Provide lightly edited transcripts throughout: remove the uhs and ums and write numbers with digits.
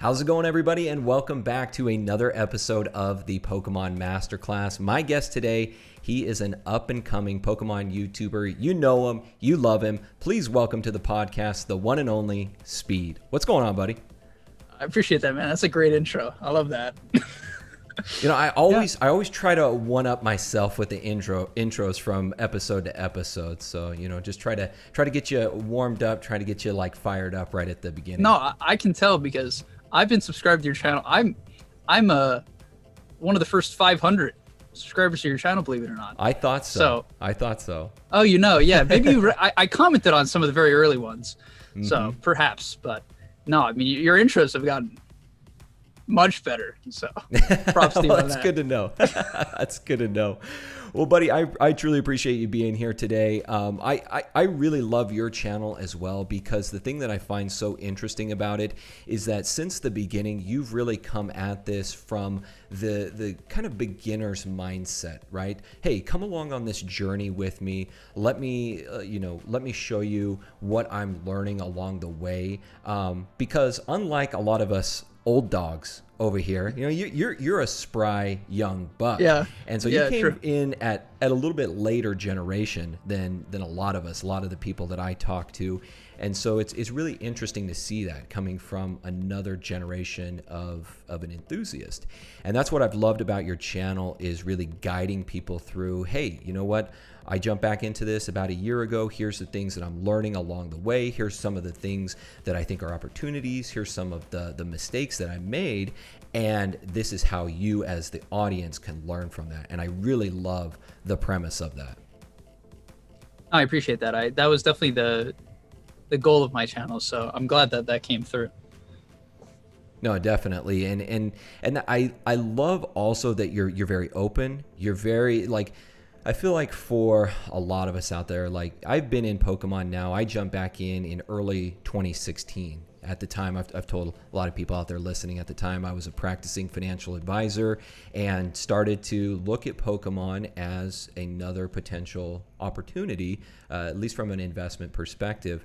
How's it going, everybody? And welcome back to another episode of the Pokemon Masterclass. My guest today, he is an up-and-coming Pokemon YouTuber. You know him, you love him. Please welcome to the podcast, the one and only Speed. What's going on, buddy? I appreciate that, man. That's a great intro. I love that. You know, I always try to one-up myself with the intros from episode to episode. So, you know, just try to get you warmed up, try to get you like fired up right at the beginning. No, I can tell because I've been subscribed to your channel. I'm one of the first 500 subscribers to your channel, believe it or not. I thought so. I thought so. Oh, you know, yeah. Maybe I commented on some of the very early ones, so perhaps. But no, I mean your intros have gotten much better. So props to you on that. That's good to know. That's good to know. Well, buddy, I truly appreciate you being here today. I really love your channel as well, because the thing that I find so interesting about it is that since the beginning, you've really come at this from the kind of beginner's mindset, right? Hey, come along on this journey with me. Let me, let me show you what I'm learning along the way. Because unlike a lot of us old dogs over here, you know, you're a spry young buck. Yeah. And so you came in at a little bit later generation than a lot of us, a lot of the people that I talk to. And so it's really interesting to see that coming from another generation of an enthusiast. And that's what I've loved about your channel, is really guiding people through, hey, you know what? I jumped back into this about a year ago. Here's the things that I'm learning along the way. Here's some of the things that I think are opportunities. Here's some of the mistakes that I made. And this is how you as the audience can learn from that. And I really love the premise of that. I appreciate that. That was definitely the goal of my channel. So I'm glad that came through. No, definitely. And I love also that you're very open. You're very like, I feel like for a lot of us out there, like I've been in Pokemon now. I jumped back in early 2016. At the time, I've told a lot of people out there listening, at the time I was a practicing financial advisor and started to look at Pokemon as another potential opportunity, at least from an investment perspective.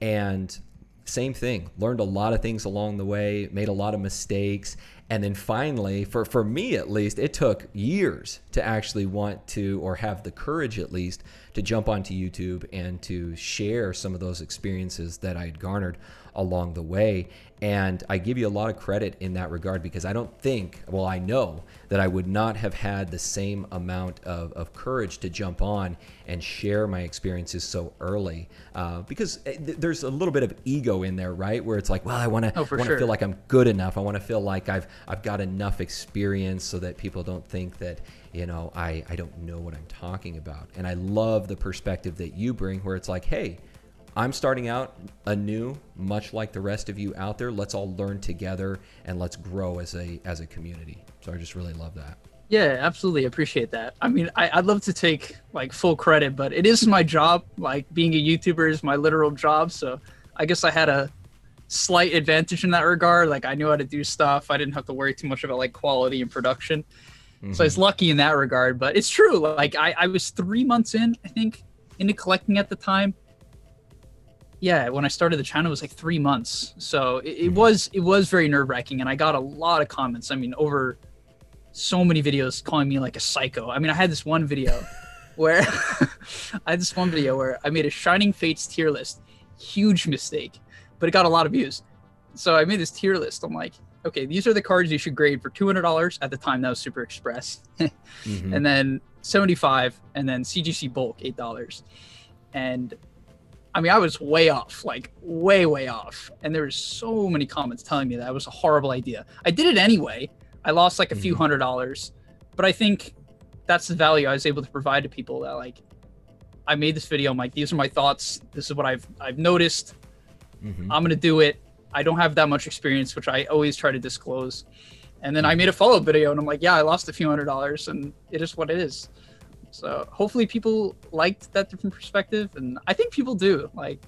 And same thing, learned a lot of things along the way, made a lot of mistakes. And then finally, for me at least, it took years to actually want to, or have the courage at least, to jump onto YouTube and to share some of those experiences that I had garnered along the way. And I give you a lot of credit in that regard, because I don't think, well, I know that I would not have had the same amount of courage to jump on and share my experiences so early, because there's a little bit of ego in there, right? Where it's like, well, I want to feel like I'm good enough. I want to feel like I've got enough experience so that people don't think that, you know, I don't know what I'm talking about. And I love the perspective that you bring, where it's like, hey, I'm starting out anew, much like the rest of you out there. Let's all learn together and let's grow as a community. So I just really love that. Yeah, absolutely. Appreciate that. I mean, I'd love to take like full credit, but it is my job. Like being a YouTuber is my literal job. So I guess I had a slight advantage in that regard. Like I knew how to do stuff. I didn't have to worry too much about like quality and production. So I was lucky in that regard. But it's true. Like I was 3 months in, I think, into collecting at the time. Yeah, when I started the channel, it was like 3 months. So it was very nerve-wracking, and I got a lot of comments. I mean, over so many videos calling me like a psycho. I mean, I had this one video where I made a Shining Fates tier list. Huge mistake, but it got a lot of views. So I made this tier list. I'm like, okay, these are the cards you should grade for $200. At the time, that was Super Express. And then 75, and then CGC Bulk, $8. And I mean, I was way off, like way off. And there was so many comments telling me that was a horrible idea. I did it anyway. I lost like a few $100s, but I think that's the value I was able to provide to people, that like, I made this video. I'm like, these are my thoughts. This is what I've noticed. I'm going to do it. I don't have that much experience, which I always try to disclose. And then I made a follow-up video and I'm like, yeah, I lost a few $100s and it is what it is. So hopefully people liked that different perspective, and I think people do. Like,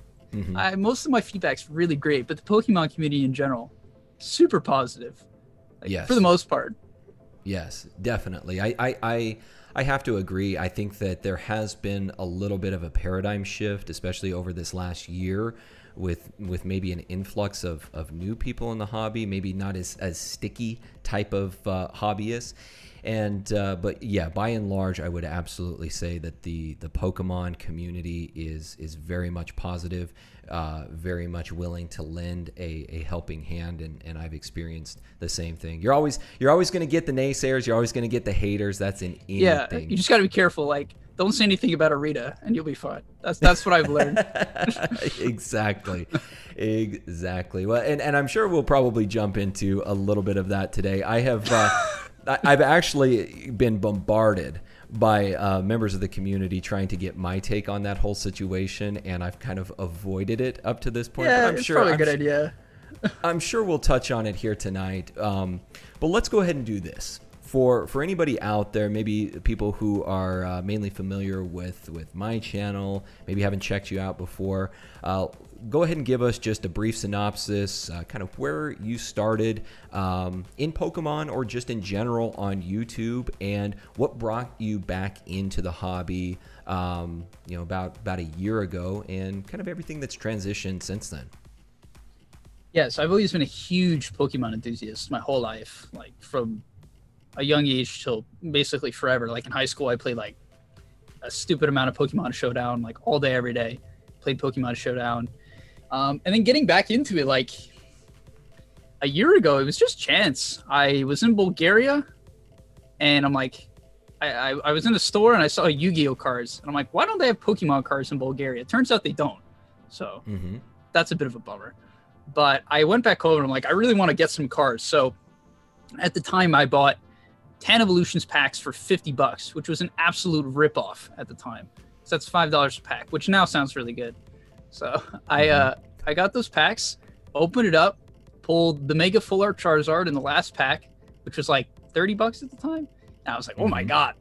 most of my feedback's really great, but the Pokemon community in general, super positive. Like, yes, for the most part. Yes, definitely. I have to agree. I think that there has been a little bit of a paradigm shift, especially over this last year, with maybe an influx of new people in the hobby, maybe not as sticky type of hobbyists. And but yeah, by and large, I would absolutely say that the Pokemon community is very much positive, very much willing to lend a helping hand, and I've experienced the same thing. You're always going to get the naysayers, you're always going to get the haters. That's in anything. Yeah, you just got to be careful. Like, don't say anything about Arita, and you'll be fine. That's what I've learned. Exactly. Well, and I'm sure we'll probably jump into a little bit of that today. I've actually been bombarded by members of the community trying to get my take on that whole situation, and I've kind of avoided it up to this point. Yeah, but it's probably a good idea. I'm sure we'll touch on it here tonight. But let's go ahead and do this. For anybody out there, maybe people who are mainly familiar with my channel, maybe haven't checked you out before, go ahead and give us just a brief synopsis, kind of where you started in Pokemon or just in general on YouTube, and what brought you back into the hobby, about a year ago, and kind of everything that's transitioned since then. Yeah, so I've always been a huge Pokemon enthusiast my whole life, like from a young age till basically forever. Like in high school, I played like a stupid amount of Pokemon Showdown, like all day, every day. Played Pokemon Showdown. And then getting back into it, like a year ago, it was just chance. I was in Bulgaria, and I'm like, I was in the store and I saw Yu-Gi-Oh cards, and I'm like, why don't they have Pokemon cards in Bulgaria? It turns out they don't. So that's a bit of a bummer. But I went back home and I'm like, I really want to get some cards. So at the time, I bought 10 Evolutions packs for $50, which was an absolute ripoff at the time. So that's $5 a pack, which now sounds really good. So I got those packs, opened it up, pulled the Mega Full Art Charizard in the last pack, which was like $30 at the time. And I was like, oh my God,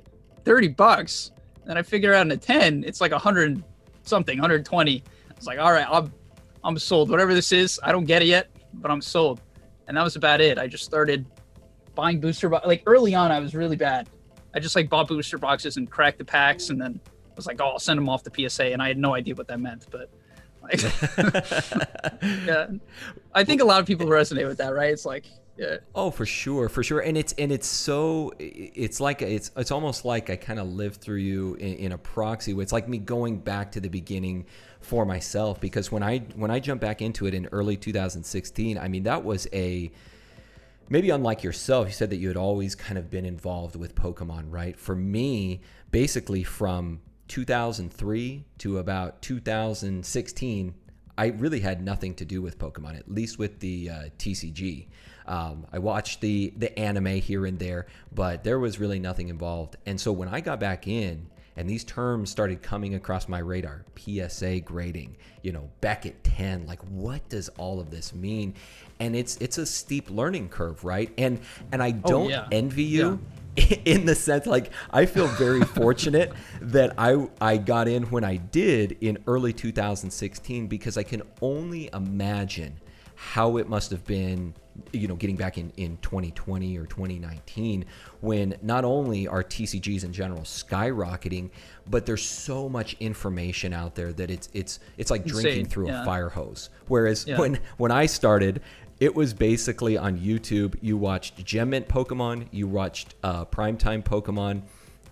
$30. And I figure out in a 10, it's like 100 something, 120. I was like, all right, I'm sold. Whatever this is, I don't get it yet, but I'm sold. And that was about it. I just started buying booster boxes. Like early on, I was really bad. I just like bought booster boxes and cracked the packs, and then I was like, oh, I'll send them off to PSA, and I had no idea what that meant. But like, yeah, I think a lot of people resonate with that, right? It's like, yeah. Oh, for sure, and it's almost like I kind of lived through you in a proxy way. It's like me going back to the beginning for myself, because when I jumped back into it in early 2016, I mean, that was maybe unlike yourself. You said that you had always kind of been involved with Pokemon, right? For me, basically from 2003 to about 2016, I really had nothing to do with Pokemon, at least with the TCG. I watched the anime here and there, but there was really nothing involved. And so when I got back in, and these terms started coming across my radar, PSA grading, Beckett 10, like what does all of this mean? And it's a steep learning curve, right? And I don't envy you in the sense, like, I feel very fortunate that I got in when I did in early 2016, because I can only imagine how it must have been, getting back in 2020 or 2019, when not only are TCGs in general skyrocketing, but there's so much information out there that it's like drinking through a fire hose. Whereas when I started, it was basically on YouTube. You watched Gem Mint Pokemon, you watched Primetime Pokemon,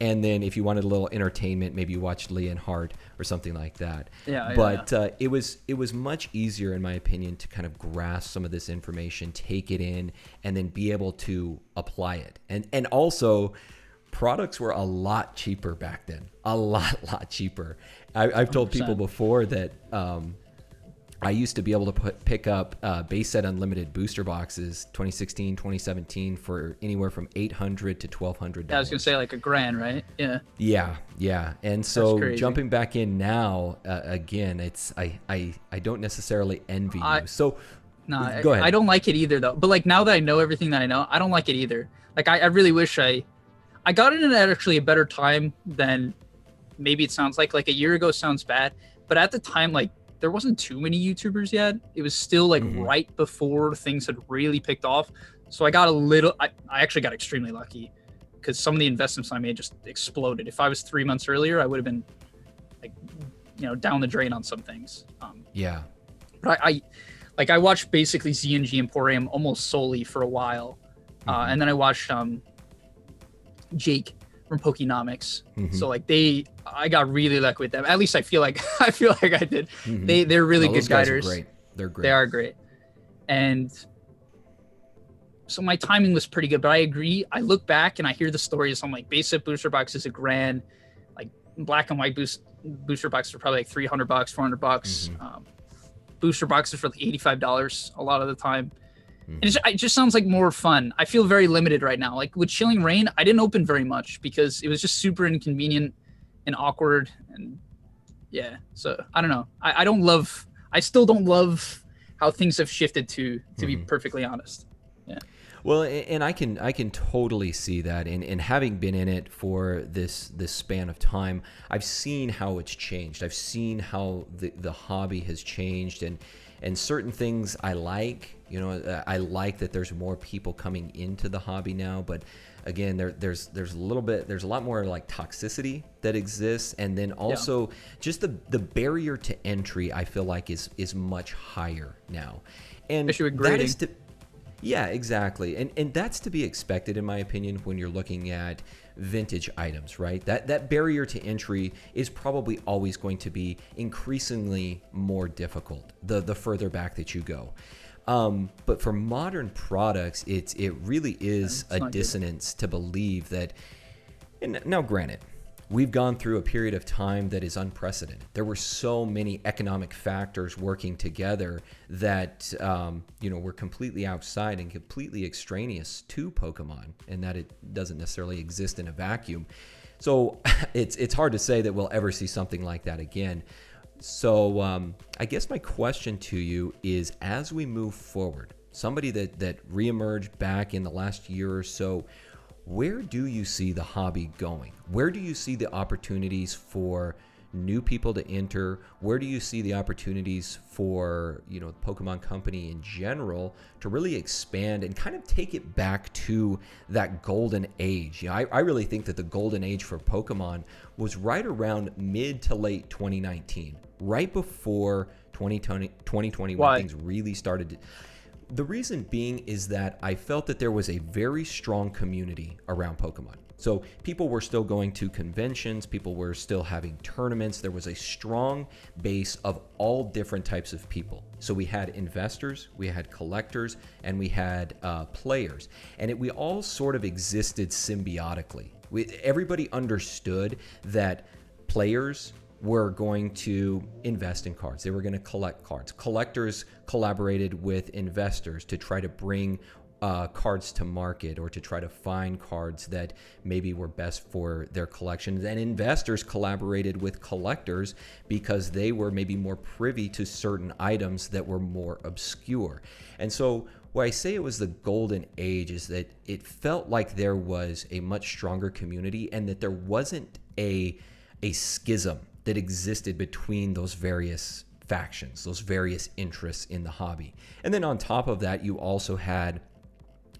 and then if you wanted a little entertainment, maybe you watched Leonhardt or something like that. It was much easier, in my opinion, to kind of grasp some of this information, take it in, and then be able to apply it. And also, products were a lot cheaper back then. A lot cheaper. I've told 100%. People before that I used to be able to pick up base set unlimited booster boxes 2016, 2017 for anywhere from $800 to $1,200. Yeah, I was gonna say like $1,000, right? Yeah. And so jumping back in now, again, it's I don't necessarily envy you. So go ahead. I don't like it either though. But like now that I know everything that I know, I don't like it either. Like I really wish I got it in at actually a better time than maybe it sounds like a year ago sounds bad. But at the time, like, there wasn't too many YouTubers yet. It was still like right before things had really picked off. So I got I actually got extremely lucky, because some of the investments I made just exploded. If I was 3 months earlier, I would have been like, down the drain on some things. But I watched basically ZNG Emporium almost solely for a while, and then I watched Jake from PokéNav. So like I got really lucky with them. At least I feel like I did. They're really good Those guys are guiders. great. They're great. They are great. And so my timing was pretty good, but I agree. I look back and I hear the stories. I'm like, basic booster box is $1,000. Like black and white booster boxes are probably like $300, $400. Booster boxes for like $85 a lot of the time. And it just sounds like more fun. I feel very limited right now. Like with Chilling Reign, I didn't open very much because it was just super inconvenient and awkward. And yeah, so I don't know. I still don't love how things have shifted to be perfectly honest. Yeah. Well, and I can totally see that. And having been in it for this span of time, I've seen how it's changed. I've seen how the hobby has changed, and certain things I like. You know, I like that there's more people coming into the hobby now. But again, there's a lot more like toxicity that exists, and then also just the barrier to entry. I feel like is much higher now, and especially with grading. That is to. Yeah, exactly. And that's to be expected, in my opinion, when you're looking at vintage items, right? That barrier to entry is probably always going to be increasingly more difficult the further back that you go. But for modern products, it really is a dissonance to believe that. And now, granted, we've gone through a period of time that is unprecedented. There were so many economic factors working together that were completely outside and completely extraneous to Pokemon, and that it doesn't necessarily exist in a vacuum. So it's hard to say that we'll ever see something like that again. So I guess my question to you is, as we move forward, somebody that reemerged back in the last year or so, where do you see the hobby going? Where do you see the opportunities for new people to enter? Where do you see the opportunities for, the Pokemon Company in general to really expand and kind of take it back to that golden age? I really think that the golden age for Pokemon was right around mid to late 2019, right before 2020 when things really started to... The reason being is that I felt that there was a very strong community around Pokemon. So people were still going to conventions, people were still having tournaments. There was a strong base of all different types of people. So we had investors, we had collectors, and we had players. And we all sort of existed symbiotically. Everybody understood that players were going to invest in cards. They were going to collect cards. Collectors collaborated with investors to try to bring cards to market, or to try to find cards that maybe were best for their collections. And investors collaborated with collectors because they were maybe more privy to certain items that were more obscure. And so why I say it was the golden age is that it felt like there was a much stronger community, and that there wasn't a schism that existed between those various factions, those various interests in the hobby. And then on top of that, you also had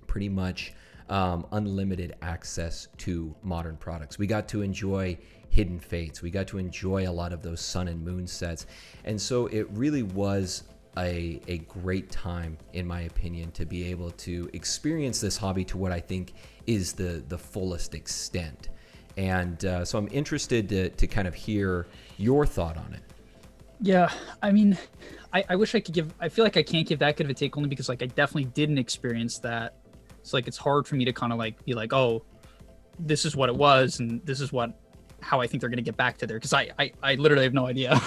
pretty much unlimited access to modern products. We got to enjoy Hidden Fates. We got to enjoy a lot of those Sun and Moon sets. And so it really was a great time, in my opinion, to be able to experience this hobby to what I think is the fullest extent. And so I'm interested to kind of hear your thought on it. Yeah, I mean, I wish I could give... I feel like I can't give that good of a take, only because like I definitely didn't experience that. So like it's hard for me to kind of like be like, oh, this is what it was, and this is how I think they're going to get back to there, because I literally have no idea.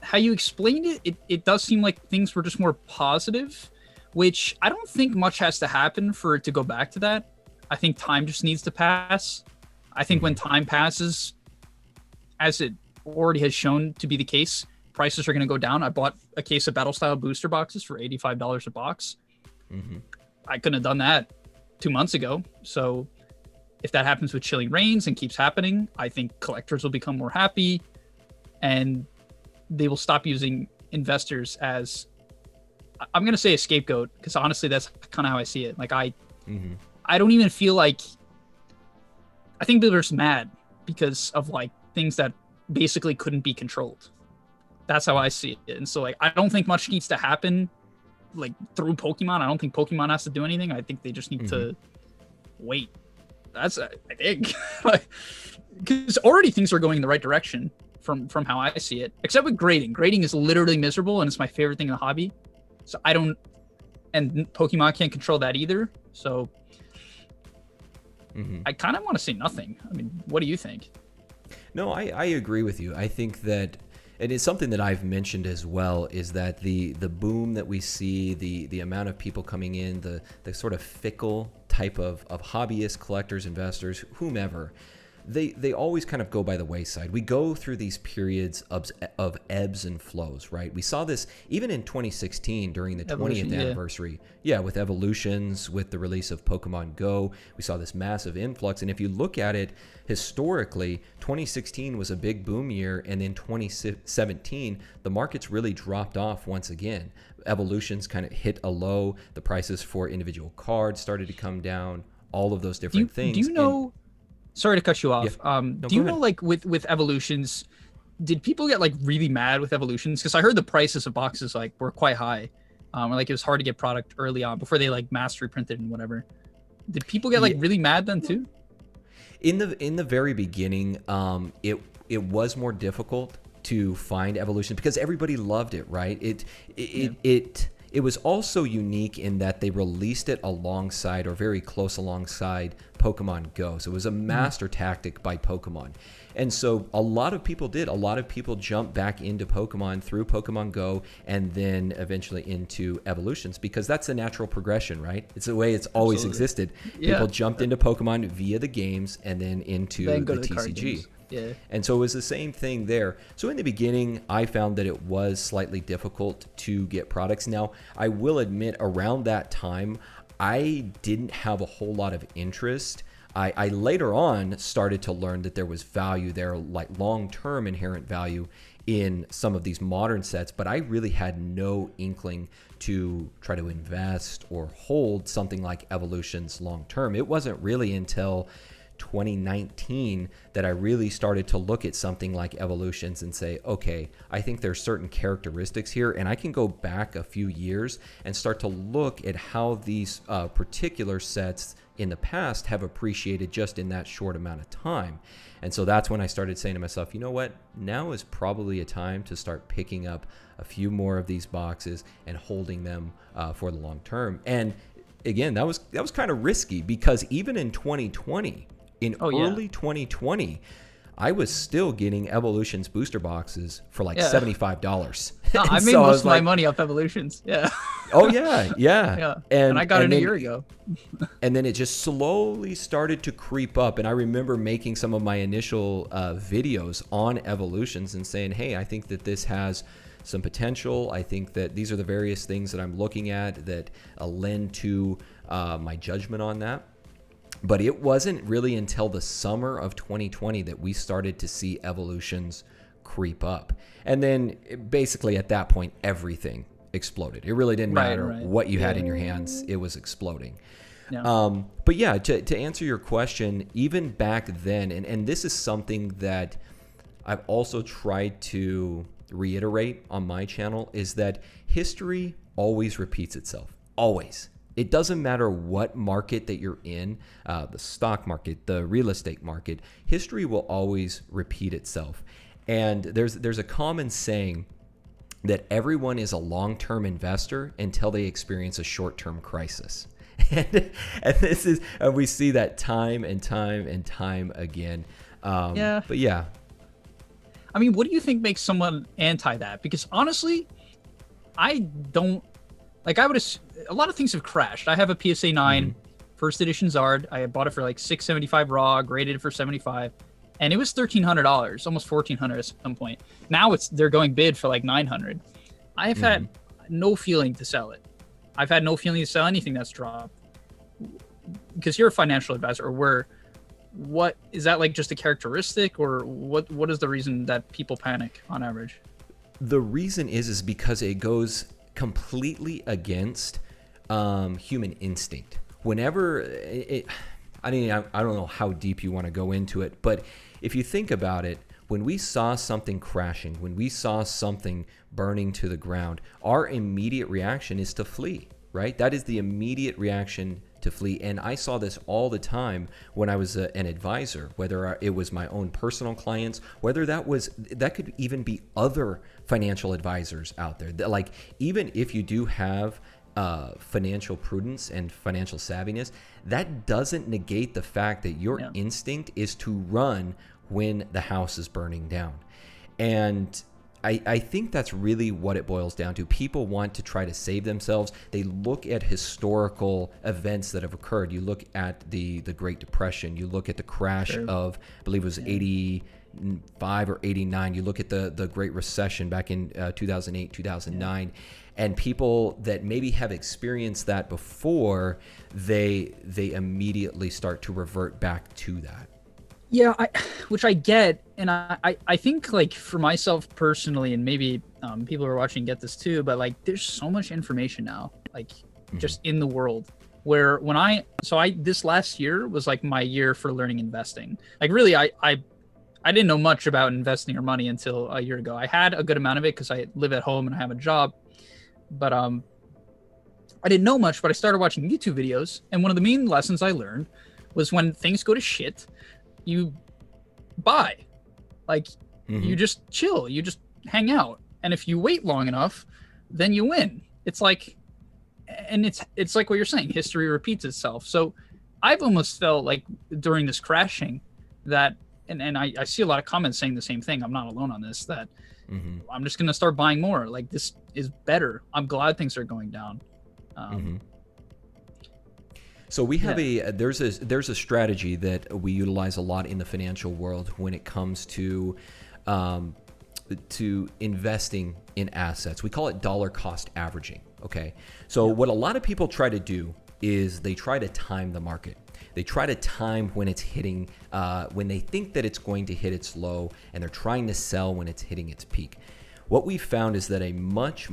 How you explained it does seem like things were just more positive, which I don't think much has to happen for it to go back to that. I think time just needs to pass. I think when time passes, as it already has shown to be the case, prices are going to go down. I bought a case of Battle Style booster boxes for $85 a box. I couldn't have done that 2 months ago. So if that happens with Chilling Reigns and keeps happening, I think collectors will become more happy, and they will stop using investors as, I'm going to say, a scapegoat, because honestly, that's kind of how I see it. Like I don't even feel like... I think people are just mad because of like things that basically couldn't be controlled. That's how I see it. And so like I don't think much needs to happen like through Pokemon. I don't think Pokemon has to do anything. I think they just need to wait. That's I think like because already things are going in the right direction from how I see it. Except with grading. Grading is literally miserable, and it's my favorite thing in the hobby. So I don't, and Pokemon can't control that either. So I kind of want to say nothing. I mean, what do you think? No, I agree with you. I think that it is something that I've mentioned as well, is that the boom that we see, the amount of people coming in, the sort of fickle type of hobbyists, collectors, investors, whomever, they always kind of go by the wayside. We go through these periods of ebbs and flows, right? We saw this even in 2016 during the 20th anniversary. Yeah, with Evolutions, with the release of Pokemon Go, we saw this massive influx. And if you look at it historically, 2016 was a big boom year, and then 2017, the markets really dropped off once again. Evolutions kind of hit a low. The prices for individual cards started to come down. All of those different things. Do you know? Sorry to cut you off. No, do you know, like with Evolutions, did people get like really mad with Evolutions? Because I heard the prices of boxes like were quite high, or like it was hard to get product early on before they like mass reprinted and whatever. Did people get like really mad then too? In the very beginning, it was more difficult to find Evolution because everybody loved it, right? It was also unique in that they released it alongside, or very close alongside, Pokemon Go. So it was a master tactic by Pokemon. And so a lot of people did. A lot of people jumped back into Pokemon through Pokemon Go and then eventually into Evolutions, because that's the natural progression, right? It's the way it's always existed. People jumped into Pokemon via the games and then into the TCG. Yeah. And so it was the same thing there. So in the beginning, I found that it was slightly difficult to get products. Now, I will admit, around that time, I didn't have a whole lot of interest. I later on started to learn that there was value there, like long-term inherent value in some of these modern sets, but I really had no inkling to try to invest or hold something like Evolutions long-term. It wasn't really until 2019 that I really started to look at something like Evolutions and say, okay, I think there's certain characteristics here, and I can go back a few years and start to look at how these particular sets in the past have appreciated just in that short amount of time. And so that's when I started saying to myself, you know what, now is probably a time to start picking up a few more of these boxes and holding them for the long term. And again, that was kind of risky, because even in 2020, early 2020, I was still getting Evolutions booster boxes for like $75. No, I made most of my money off Evolutions. Yeah. Oh yeah. And I got it a year ago. And then it just slowly started to creep up. And I remember making some of my initial videos on Evolutions and saying, hey, I think that this has some potential. I think that these are the various things that I'm looking at that lend to my judgment on that. But it wasn't really until the summer of 2020 that we started to see Evolutions creep up. And then basically at that point, everything exploded. It really didn't matter what you had in your hands. It was exploding. Yeah. But yeah, to answer your question, even back then, and this is something that I've also tried to reiterate on my channel, is that history always repeats itself. Always. It doesn't matter what market that you're in, the stock market, the real estate market, history will always repeat itself. And there's a common saying that everyone is a long-term investor until they experience a short-term crisis. And this is, we see that time and time and time again. But yeah. I mean, what do you think makes someone anti that? Because honestly, I don't, like, I would a lot of things have crashed. I have a PSA 9 first edition Zard. I bought it for like $675 raw, graded it for $75, and it was $1,300, almost $1,400 at some point. Now they're going bid for like $900. I've had no feeling to sell it. I've had no feeling to sell anything that's dropped. Because you're a financial advisor, or what is that, like just a characteristic, or what is the reason that people panic on average? The reason is because it goes completely against human instinct. Whenever I don't know how deep you want to go into it, but if you think about it, when we saw something crashing, when we saw something burning to the ground, our immediate reaction is to flee, right? That is the immediate reaction to flee. And I saw this all the time when I was an advisor, whether it was my own personal clients, whether that could even be other financial advisors out there. Like, even if you do have financial prudence and financial savviness, that doesn't negate the fact that your instinct is to run when the house is burning down. And I think that's really what it boils down to. People want to try to save themselves. They look at historical events that have occurred. You look at the Great Depression. You look at the crash of, I believe it was 85 or 89. You look at the Great Recession back in 2008, 2009. And people that maybe have experienced that before, they immediately start to revert back to that. Yeah, which I get, and I think, like, for myself personally, and maybe people who are watching get this too, but like, there's so much information now, like, just in the world, where this last year was like my year for learning investing. Like, really, I didn't know much about investing or money until a year ago. I had a good amount of it because I live at home and I have a job, but I didn't know much. But I started watching YouTube videos, and one of the main lessons I learned was when things go to shit, you buy. Like, you just chill, you just hang out, and if you wait long enough, then you win. It's like, and it's like what you're saying, history repeats itself. So I've almost felt like during this crashing that, and I see a lot of comments saying the same thing, I'm not alone on this, that I'm just gonna start buying more. Like, this is better. I'm glad things are going down. So we have there's a strategy that we utilize a lot in the financial world when it comes to investing in assets. We call it dollar cost averaging. Okay. So what a lot of people try to do is they try to time the market. They try to time when it's hitting, when they think that it's going to hit its low, and they're trying to sell when it's hitting its peak. What we found is that a much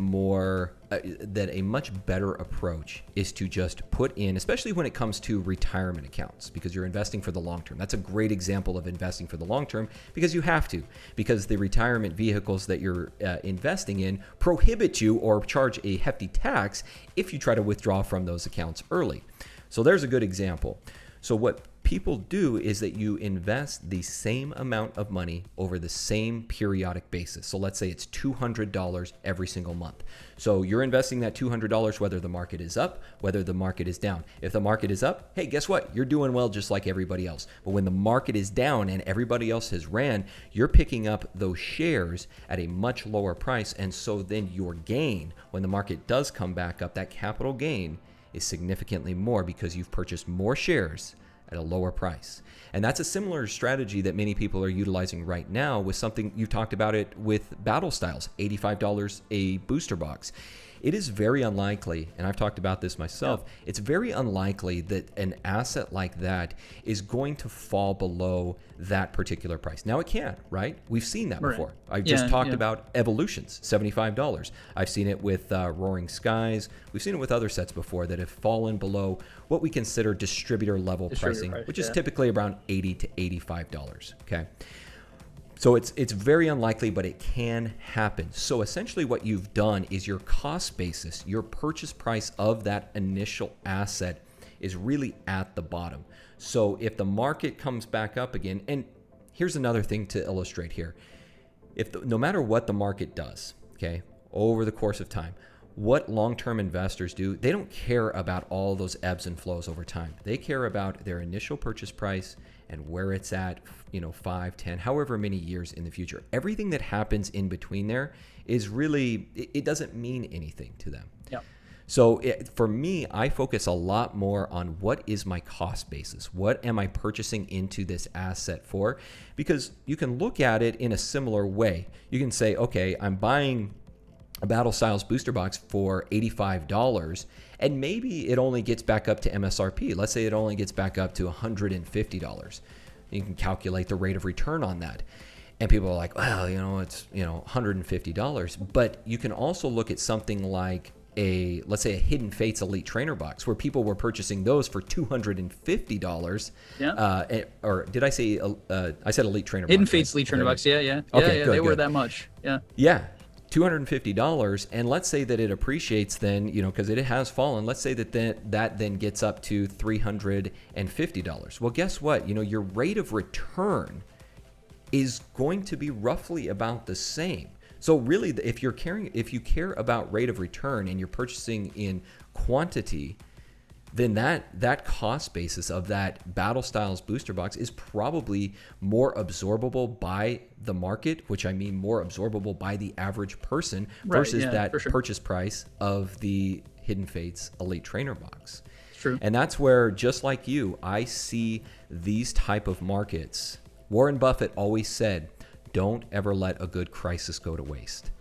better approach is to just put in, especially when it comes to retirement accounts, because you're investing for the long term. That's a great example of investing for the long term, because you have to, because the retirement vehicles that you're investing in prohibit you or charge a hefty tax if you try to withdraw from those accounts early. So there's a good example. So what people do is that you invest the same amount of money over the same periodic basis. So let's say it's $200 every single month. So you're investing that $200 whether the market is up, whether the market is down. If the market is up, hey, guess what? You're doing well just like everybody else. But when the market is down and everybody else has ran, you're picking up those shares at a much lower price. And so then your gain, when the market does come back up, that capital gain is significantly more because you've purchased more shares at a lower price. And that's a similar strategy that many people are utilizing right now with something, you talked about it with Battle Styles, $85 a booster box. It is very unlikely, and I've talked about this myself, it's very unlikely that an asset like that is going to fall below that particular price. Now it can, right? We've seen that before. I just talked about Evolutions, $75. I've seen it with Roaring Skies. We've seen it with other sets before that have fallen below what we consider distributor level pricing, which is typically around $80 to $85, okay? So it's very unlikely, but it can happen. So essentially what you've done is your cost basis, your purchase price of that initial asset is really at the bottom. So if the market comes back up again, and here's another thing to illustrate here. No matter what the market does, okay, over the course of time, what long-term investors do, they don't care about all those ebbs and flows over time. They care about their initial purchase price and where it's at, 5, 10, however many years in the future. Everything that happens in between there is really, it doesn't mean anything to them. Yep. So for me, I focus a lot more on what is my cost basis? What am I purchasing into this asset for? Because you can look at it in a similar way. You can say, okay, I'm buying a Battle Styles booster box for $85, and maybe it only gets back up to MSRP. Let's say it only gets back up to $150. You can calculate the rate of return on that. And people are like, well, it's $150. But you can also look at something like let's say a Hidden Fates Elite Trainer box, where people were purchasing those for $250. Or did I say I said Elite Trainer Hidden box? Fates Elite Trainer box. Yeah. Okay, good, They were good. that much. Yeah. Yeah. $250, and let's say that it appreciates then, because it has fallen. Let's say that then gets up to $350. Well, guess what? Your rate of return is going to be roughly about the same. So really, if you care about rate of return and you're purchasing in quantity, then that cost basis of that Battle Styles booster box is probably more absorbable by the market, which I mean more absorbable by the average person versus that purchase price of the Hidden Fates Elite Trainer box. True. And that's where, just like you, I see these type of markets. Warren Buffett always said, don't ever let a good crisis go to waste.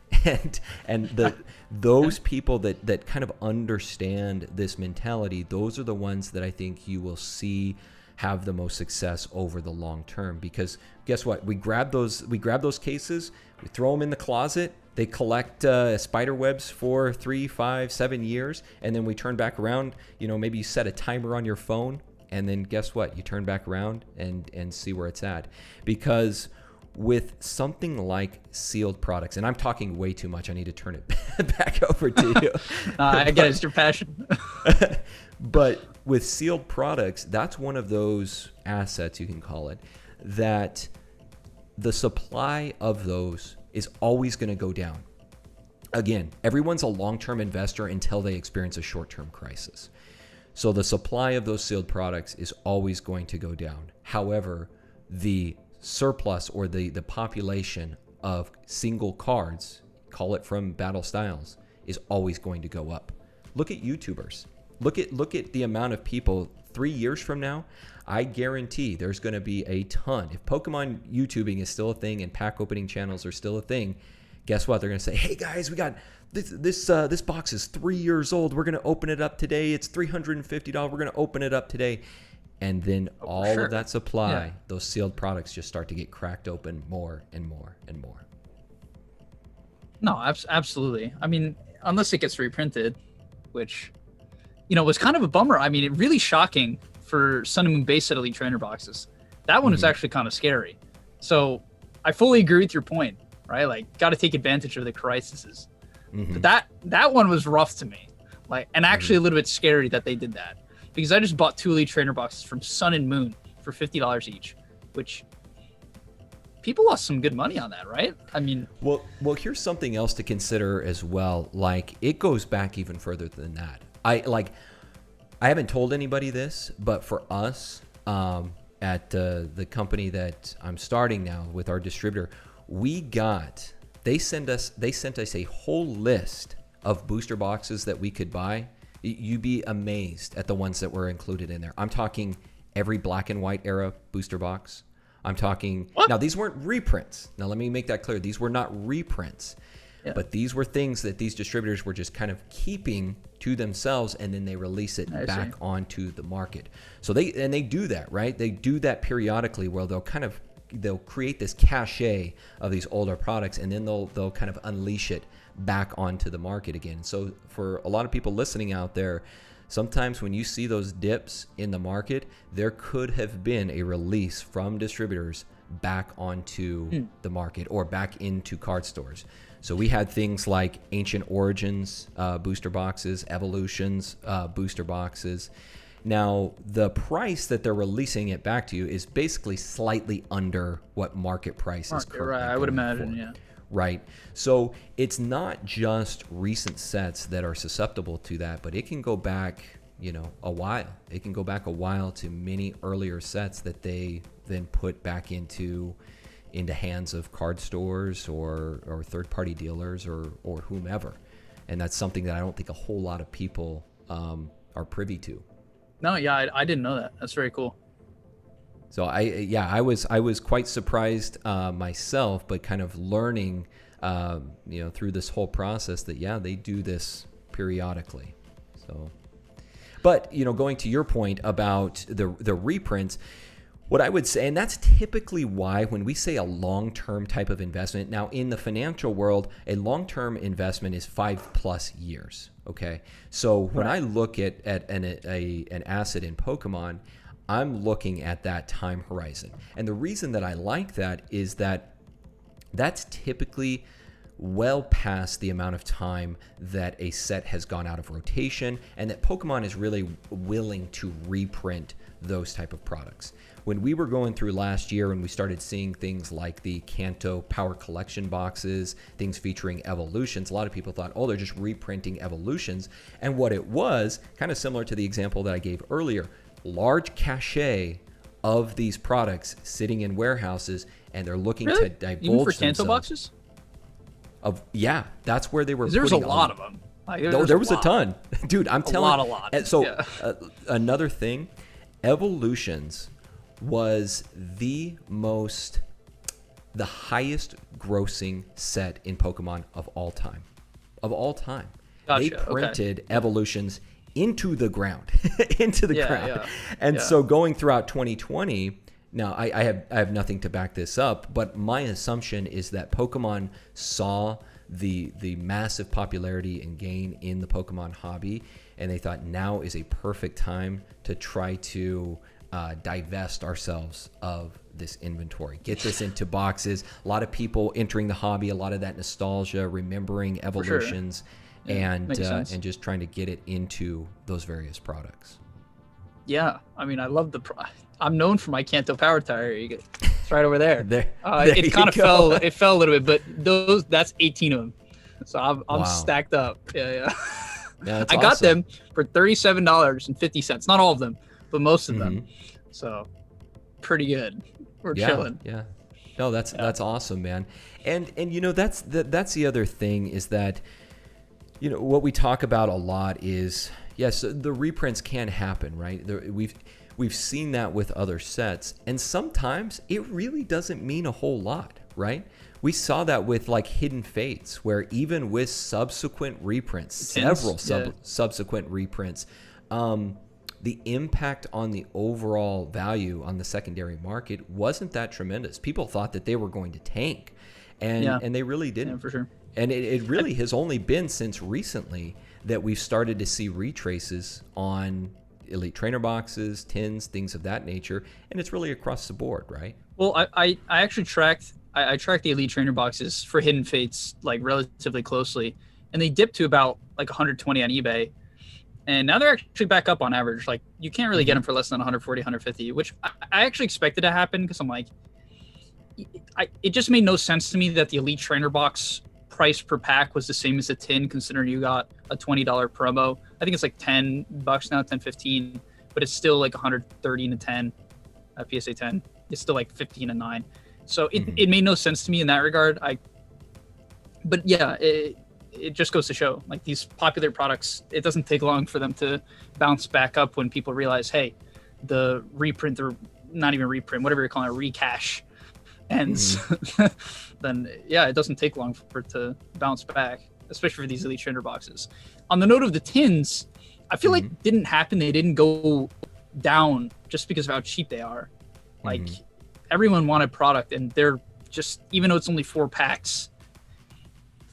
And those people that kind of understand this mentality, those are the ones that I think you will see have the most success over the long term. Because guess what? We grab those cases, we throw them in the closet, they collect spider webs for 3, 5, 7 years, and then we turn back around. Maybe you set a timer on your phone, and then guess what? You turn back around and see where it's at. Because with something like sealed products, and I'm talking way too much, I need to turn it back over to you. I get it, it's your passion. But with sealed products, that's one of those assets, you can call it, that the supply of those is always going to go down. Again, everyone's a long-term investor until they experience a short-term crisis. So the supply of those sealed products is always going to go down. However, the surplus or the population of single cards, call it from Battle Styles, is always going to go up. Look at YouTubers. Look at the amount of people 3 years from now. I guarantee there's going to be a ton. If Pokemon YouTubing is still a thing and pack opening channels are still a thing, guess what? They're going to say, hey guys, we got this box is 3 years old. We're going to open it up today. It's $350. We're going to open it up today. And then all of that supply, those sealed products just start to get cracked open more and more and more. No, absolutely. I mean, unless it gets reprinted, which, was kind of a bummer. I mean, it really shocking for Sun and Moon base set Elite Trainer boxes. That one was actually kind of scary. So I fully agree with your point, right? Like, got to take advantage of the crises. But that one was rough to me, and actually a little bit scary that they did that. Because I just bought 2 Elite Trainer boxes from Sun and Moon for $50 each, which people lost some good money on that, right? I mean, well, here's something else to consider as well. Like, it goes back even further than that. I haven't told anybody this, but for us at the company that I'm starting now with our distributor, they sent us a whole list of booster boxes that we could buy. You'd be amazed at the ones that were included in there. I'm talking every black and white era booster box. I'm talking... Now, these weren't reprints. Now, let me make that clear. These were not reprints. Yeah. But these were things that these distributors were just kind of keeping to themselves, and then they release it back onto the market. So they do that, right? They do that periodically, where they'll create this cachet of these older products, and then they'll kind of unleash it back onto the market again. So for a lot of people listening out there, sometimes when you see those dips in the market, there could have been a release from distributors back onto the market or back into card stores. So we had things like Ancient Origins booster boxes, Evolutions booster boxes. Now, the price that they're releasing it back to you is basically slightly under what market price is currently. Right, I would imagine, yeah. Right. So it's not just recent sets that are susceptible to that, but it can go back, a while. It can go back a while to many earlier sets that they then put back into hands of card stores or third-party dealers or whomever. And that's something that I don't think a whole lot of people are privy to. No, yeah, I didn't know that. That's very cool. So I was quite surprised myself, but kind of learning, through this whole process that they do this periodically. So, but going to your point about the reprints, what I would say, and that's typically why when we say a long-term type of investment, now in the financial world, a long-term investment is 5+ years. Okay, so when I look at an asset in Pokemon, I'm looking at that time horizon, and the reason that I like that is that that's typically well past the amount of time that a set has gone out of rotation, and that Pokemon is really willing to reprint those type of products. When we were going through last year and we started seeing things like the Kanto Power Collection boxes, things featuring evolutions, a lot of people thought, oh, they're just reprinting evolutions. And what it was, kind of similar to the example that I gave earlier, large cachet of these products sitting in warehouses, and they're looking to divulge even for Kanto themselves. Boxes? Yeah, that's where they were. There was a lot of them. Like, There was a ton, dude. I'm telling a lot. And so another thing, evolutions was the highest grossing set in Pokemon of all time. Gotcha, They printed evolutions into the ground, ground. Yeah. And so going throughout 2020, now I have nothing to back this up, but my assumption is that Pokemon saw the massive popularity and gain in the Pokemon hobby, and they thought now is a perfect time to try to divest ourselves of this inventory, get this into boxes. A lot of people entering the hobby, a lot of that nostalgia, remembering evolutions, and just trying to get it into those various products. Yeah, I mean, I love I'm known for my Kanto Power Tire. It's right over there. It kind of fell. It fell a little bit, but that's 18 of them. So I'm stacked up. Yeah, I got them for $37.50. Not all of them, but most of them. So pretty good. We're chilling. Yeah. No, that's awesome, man. And you know, that's the other thing is that, you know, what we talk about a lot is, yes, the reprints can happen, right? We've seen that with other sets, and sometimes it really doesn't mean a whole lot, right? We saw that with like Hidden Fates, where even with subsequent reprints, subsequent reprints, the impact on the overall value on the secondary market wasn't that tremendous. People thought that they were going to tank, and they really didn't. Yeah, for sure. And it really has only been since recently that we've started to see retraces on Elite Trainer boxes, tins, things of that nature, and it's really across the board, right? Well, I actually tracked the Elite Trainer boxes for Hidden Fates like relatively closely, and they dipped to about like 120 on eBay, and now they're actually back up on average. Like you can't really get them for less than 140, 150, which I actually expected to happen because I'm like, it just made no sense to me that the Elite Trainer box price per pack was the same as a tin, considering you got a $20 promo. I think it's like $10 now, 10, 15, but it's still like 130 and a 10, PSA 10. It's still like 15 and 9. So it made no sense to me in that regard. But yeah, it just goes to show, like these popular products, it doesn't take long for them to bounce back up when people realize, hey, the reprint, or not even reprint, whatever you're calling it, recash ends. Then yeah, it doesn't take long for it to bounce back, especially for these Elite Trainer boxes. On the note of the tins, I feel like it didn't happen. They didn't go down just because of how cheap they are. Like everyone wanted product, and they're just, even though it's only 4 packs,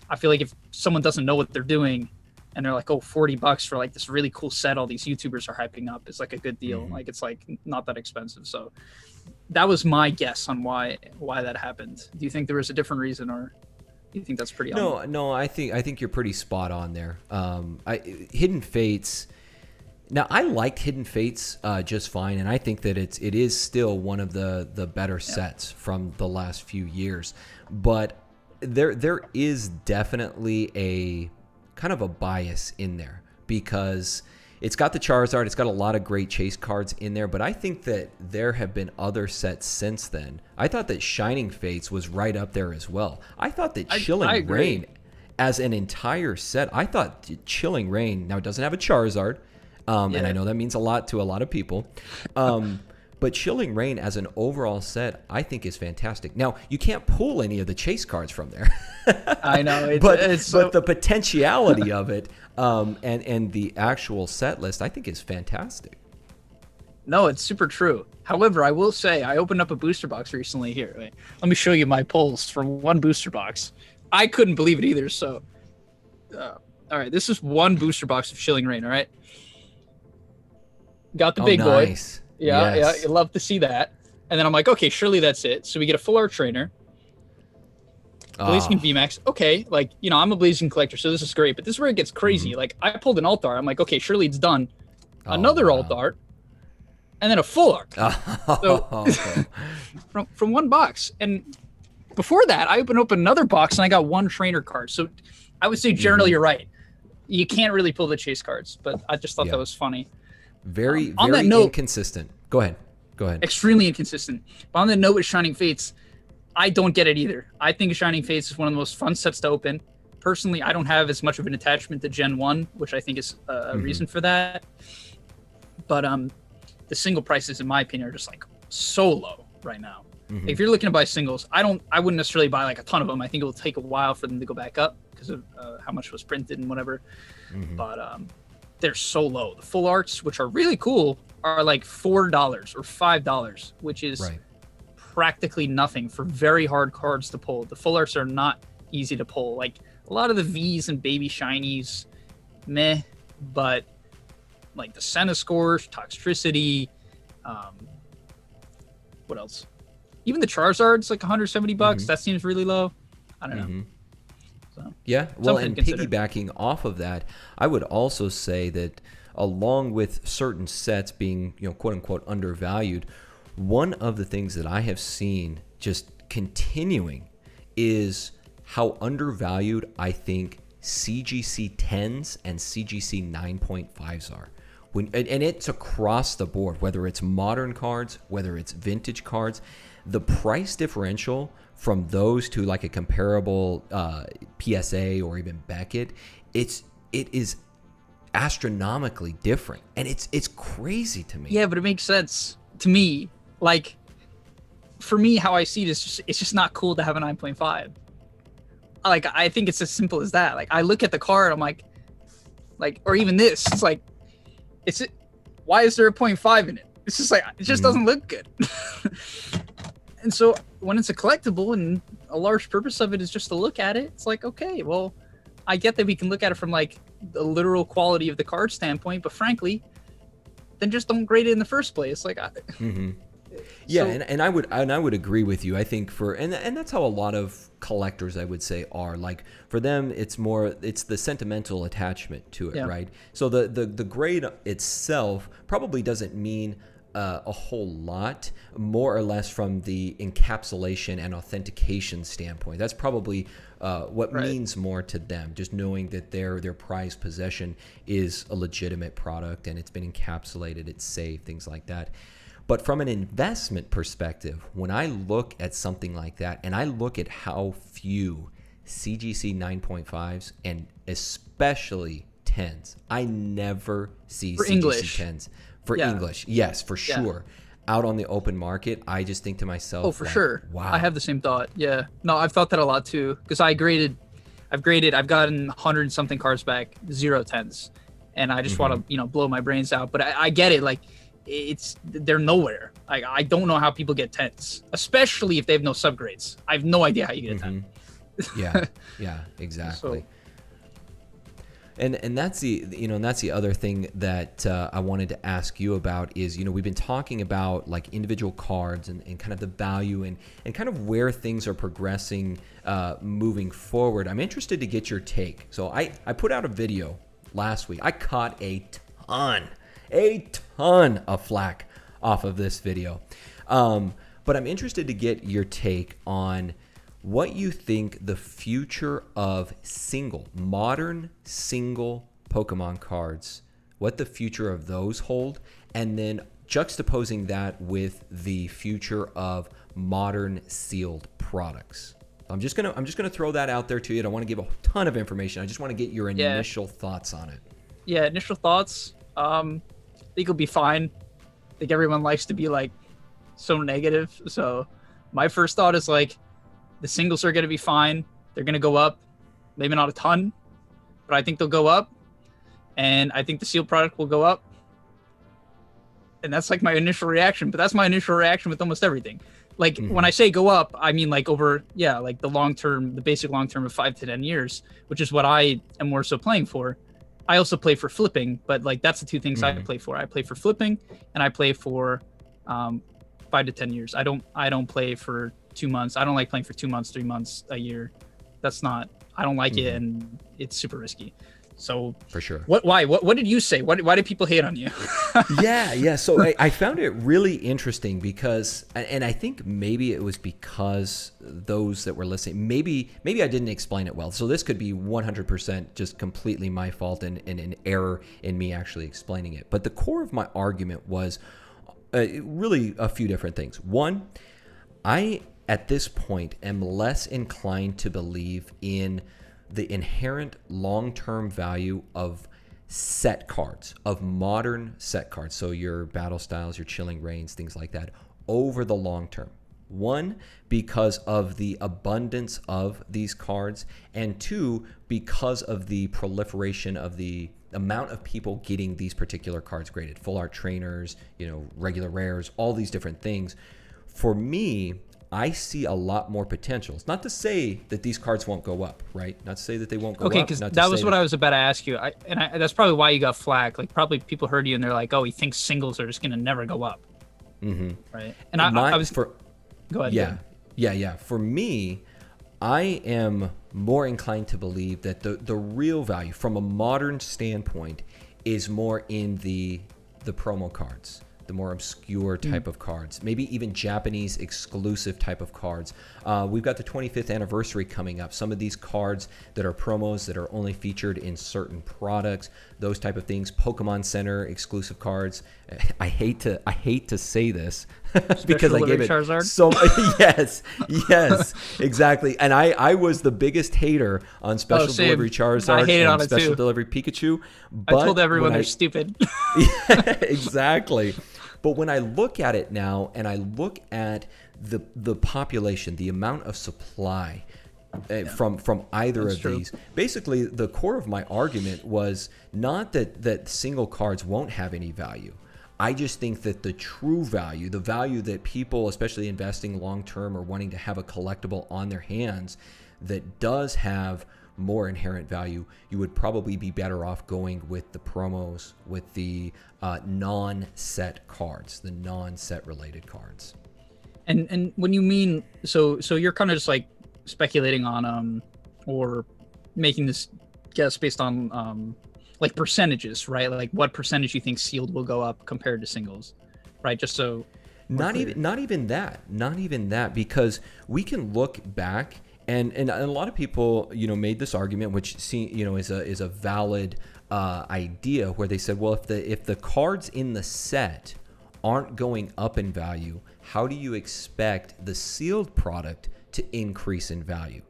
I feel like if someone doesn't know what they're doing and they're like, oh, $40 for like this really cool set all these YouTubers are hyping up, is like a good deal. Like it's like not that expensive. So that was my guess on why that happened. Do you think there was a different reason, or do you think that's pretty No, I think you're pretty spot on there. Hidden Fates. Now, I liked Hidden Fates just fine, and I think that it is still one of the better sets from the last few years. But there is definitely a kind of a bias in there, because it's got the Charizard, it's got a lot of great chase cards in there, but I think that there have been other sets since then. I thought that Shining Fates was right up there as well. I thought that Chilling Reign as an entire set, I thought Chilling Reign, now it doesn't have a Charizard, and I know that means a lot to a lot of people, but Chilling Reign as an overall set, I think is fantastic. Now, you can't pull any of the chase cards from there. I know, but the potentiality of it, and the actual set list, I think is fantastic. No, it's super true. However, I will say, I opened up a booster box recently. Here, wait, let me show you my pulls from one booster box. I couldn't believe it either. So All right, this is one booster box of Shilling Rain. All right, got the Oh, big boy. nice. Yeah, Yes. you love to see that. And then I'm like, okay, surely that's it. So we get a full art trainer, Blaziken Oh, VMAX. Okay, like, you know, I'm a Blaziken collector, so this is great. But this is where it gets crazy. mhm. Like, I pulled an alt art. I'm like, okay, surely it's done. Oh, Another alt wow. art, and then a full art. So Oh, from one box. And before that, I opened up another box and I got one trainer card. So I would say generally mhm. you're right. You can't really pull the chase cards, but I just thought that Yeah. was funny. Very, On that very note, inconsistent. Go ahead. Go ahead. extremely inconsistent. But on the note with Shining Fates, I don't get it either. I think Shining Fates is one of the most fun sets to open. Personally, I don't have as much of an attachment to Gen 1, which I think is a reason for that. But the single prices, in my opinion, are just like so low right now. Mhm. If you're looking to buy singles, I wouldn't necessarily buy like a ton of them. I think it will take a while for them to go back up because of how much was printed and whatever. But they're so low. The full arts, which are really cool, are like $4 or $5, which is Right. practically nothing for very hard cards to pull. The full arts are not easy to pull. Like a lot of the V's and baby shinies, meh, but like the Senna scores, Toxtricity, what else? Even the Charizard's like 170 bucks. That seems really low. I don't know. So, Yeah, well, something and to consider. piggybacking off of that, I would also say that along with certain sets being, quote unquote, undervalued, one of the things that I have seen just continuing is how undervalued I think CGC 10s and CGC 9.5s are. And it's across the board, whether it's modern cards, whether it's vintage cards, the price differential from those to like a comparable PSA or even Beckett, it is astronomically different, and it's crazy to me. Yeah, but it makes sense to me. Like, for me, how I see it is it's just not cool to have a 9.5. Like, I think it's as simple as that. Like, I look at the card, I'm like, or even this, it's like, why is there a 0.5 in it? It's just like, it just doesn't look good. And so when it's a collectible and a large purpose of it is just to look at it, it's like, okay, well, I get that we can look at it from like the literal quality of the card standpoint, but frankly, then just don't grade it in the first place. Like, Yeah, so, and I would agree with you. I think and that's how a lot of collectors, I would say, are. Like, for them, it's the sentimental attachment to it, Yeah. right? So the grade itself probably doesn't mean a whole lot, more or less from the encapsulation and authentication standpoint. That's probably what Right. means more to them, just knowing that their prized possession is a legitimate product and it's been encapsulated, it's safe, things like that. But from an investment perspective, when I look at something like that, and I look at how few CGC 9.5s and especially 10s, I never see For CGC English. 10s for Yeah. English. Yes, for Yeah. sure. Out on the open market, I just think to myself, Oh, for like, sure. wow. I have the same thought. Yeah. No, I've thought that a lot too. Because I've gotten 100 and something cards back, 0 10s. And I just want to, blow my brains out. But I get it. Like, they're nowhere. I don't know how people get 10s, especially if they have no subgrades. I have no idea how you get a 10. Yeah, exactly. So- And that's the other thing that I wanted to ask you about is, we've been talking about like individual cards and kind of the value and kind of where things are progressing moving forward. I'm interested to get your take. So I put out a video last week. I caught a ton of flack off of this video. But I'm interested to get your take on what you think the future of modern single Pokemon cards, what the future of those hold, and then juxtaposing that with the future of modern sealed products. I'm just gonna throw that out there to you. I don't want to give a ton of information. I just want to get your initial thoughts on it. Yeah, initial thoughts. I think it'll be fine. I think everyone likes to be like so negative. So my first thought is like, the singles are going to be fine. They're going to go up. Maybe not a ton, but I think they'll go up. And I think the sealed product will go up. And that's like my initial reaction, but that's my initial reaction with almost everything. Like when I say go up, I mean like over, like the long term, the basic long term of 5 to 10 years, which is what I am more so playing for. I also play for flipping, but like that's the two things I play for. I play for flipping and I play for 5 to 10 years. I don't play for 2 months. I don't like playing for 2 months, 3 months, a year. That's not, I don't like it, and it's super risky. So for sure. What did you say? Why did people hate on you? Yeah. So I found it really interesting because, and I think maybe it was because those that were listening, maybe I didn't explain it well. So this could be 100% just completely my fault and an error in me actually explaining it. But the core of my argument was really a few different things. One, I, at this point, am less inclined to believe in the inherent long-term value of set cards, of modern set cards. So your battle styles, your chilling reigns, things like that, over the long term. One, because of the abundance of these cards, and two, because of the proliferation of the amount of people getting these particular cards graded. Full art trainers, regular rares, all these different things. For me, I see a lot more potential. It's not to say that these cards won't go up, right? Not to say that they won't go up. Okay, because that was what I was about to ask you. That's probably why you got flack. Like, probably people heard you and they're like, oh, he thinks singles are just going to never go up. Mm-hmm. Right? And I was... Go ahead. Yeah. For me, I am more inclined to believe that the real value from a modern standpoint is more in the promo cards, the more obscure type of cards, maybe even Japanese exclusive type of cards. We've got the 25th anniversary coming up. Some of these cards that are promos that are only featured in certain products, those type of things. Pokemon Center exclusive cards. I hate to say this because I gave it Charizard? so yes, exactly. And I was the biggest hater on Special Delivery Charizard I hated and on it Special too. Delivery Pikachu. But I told everyone they're stupid. Exactly. But when I look at it now and I look at the population, the amount of supply from either of these, basically the core of my argument was not that single cards won't have any value. I just think that the true value, the value that people, especially investing long-term or wanting to have a collectible on their hands that does have more inherent value, you would probably be better off going with the promos, with the non-set cards, the non-set related cards. And when you mean, so you're kind of just like speculating on or making this guess based on like percentages, right? Like what percentage you think sealed will go up compared to singles, right? Just so not even that, because we can look back and a lot of people made this argument, which is a valid idea, where they said, well, if the cards in the set aren't going up in value, how do you expect the sealed product to increase in value?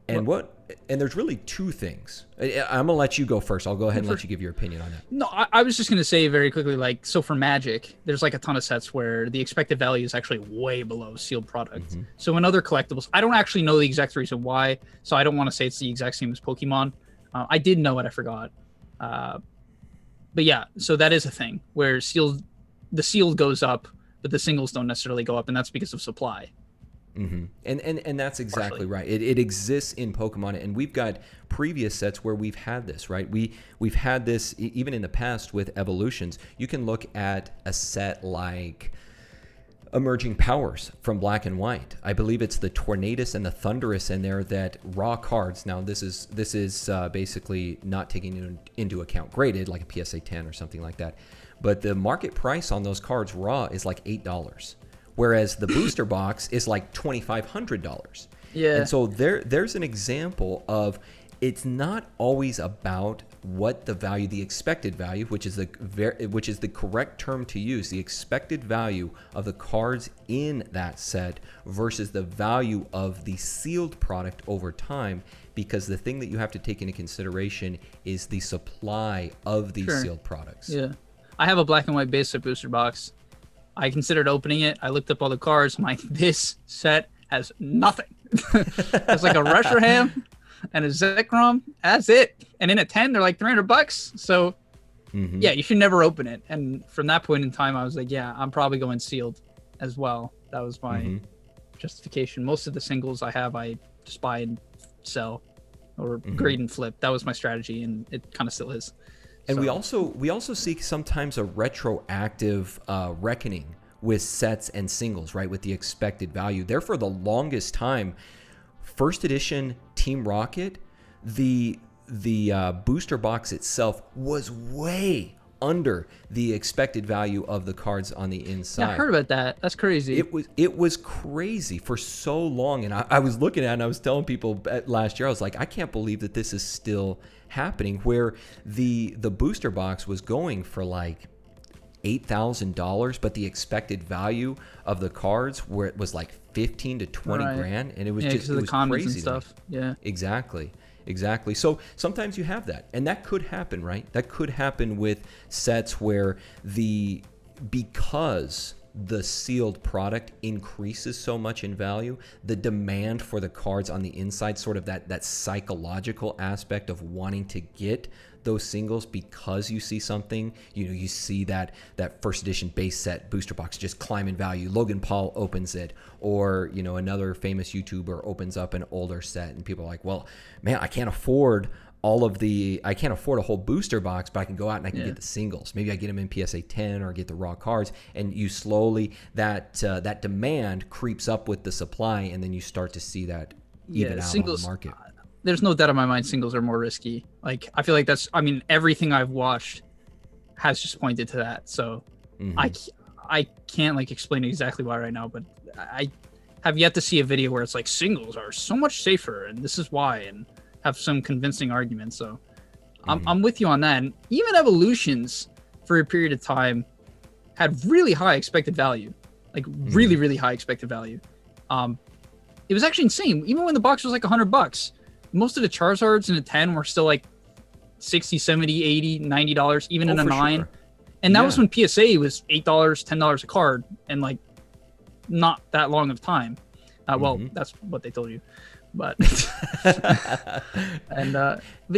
And there's really two things. I'm gonna let you go first. I'll go ahead and let you give your opinion on that. No, I was just gonna say very quickly, like, so for Magic, there's like a ton of sets where the expected value is actually way below sealed product. Mm-hmm. So in other collectibles, I don't actually know the exact reason why, so I don't want to say it's the exact same as Pokemon. I did know it, I forgot. But yeah, so that is a thing where the sealed goes up, but the singles don't necessarily go up, and that's because of supply. Mm-hmm. And that's exactly right. It exists in Pokemon, and we've got previous sets where we've had this, right? We've had this even in the past with evolutions. You can look at a set like Emerging Powers from Black and White. I believe it's the Tornadus and the Thunderous in there, that raw cards. Now this is basically not taking into account graded, like a PSA 10 or something like that. But the market price on those cards raw is like $8. Whereas the booster box is like $2,500. Yeah. And so there's an example of, it's not always about what the value, the expected value, which is the correct term to use, the expected value of the cards in that set versus the value of the sealed product over time, because the thing that you have to take into consideration is the supply of these sealed products. Yeah. I have a Black and White basic booster box. I considered opening it. I looked up all the cards. This set has nothing. It's like a Reshiram and a Zekrom. That's it. And in a 10, they're like $300. So yeah, you should never open it. And from that point in time, I was like, yeah, I'm probably going sealed as well. That was my justification. Most of the singles I have, I just buy and sell or grade and flip. That was my strategy, and it kind of still is. And So, we also see sometimes a retroactive reckoning with sets and singles, right? With the expected value. There for the longest time, first edition Team Rocket, the booster box itself was way under the expected value of the cards on the inside. yeah, I heard about that. That's crazy. It was crazy for so long, and I was looking at it and I was telling people last year, I was like, I can't believe that this is still happening, where the booster box was going for like $8,000, but the expected value of the cards where it was like 15 to 20 grand, and it was just, it was crazy and stuff. Yeah, Exactly. So sometimes you have that, and that could happen, right? That could happen with sets where because the sealed product increases so much in value, the demand for the cards on the inside, sort of that psychological aspect of wanting to get those singles because you see something, you see that first edition base set booster box just climb in value. Logan Paul opens it, or another famous YouTuber opens up an older set, and people are like, well, man, I can't afford a whole booster box, but I can go out and I can get the singles. Maybe I get them in PSA 10 or get the raw cards, and you slowly that demand creeps up with the supply, and then you start to see that even out on the market. There's no doubt in my mind singles are more risky. Like, I feel like everything I've watched has just pointed to that. So I can't like explain exactly why right now, but I have yet to see a video where it's like singles are so much safer and this is why, and have some convincing arguments. So I'm with you on that. And even evolutions for a period of time had really high expected value, like really, really high expected value. It was actually insane. Even when the box was like $100, most of the Charizards in a 10 were still like 60, 70, 80, $90, even in a 9. Sure. And that was when PSA was $8, $10 a card, and like not that long of time. Well, that's what they told you. But but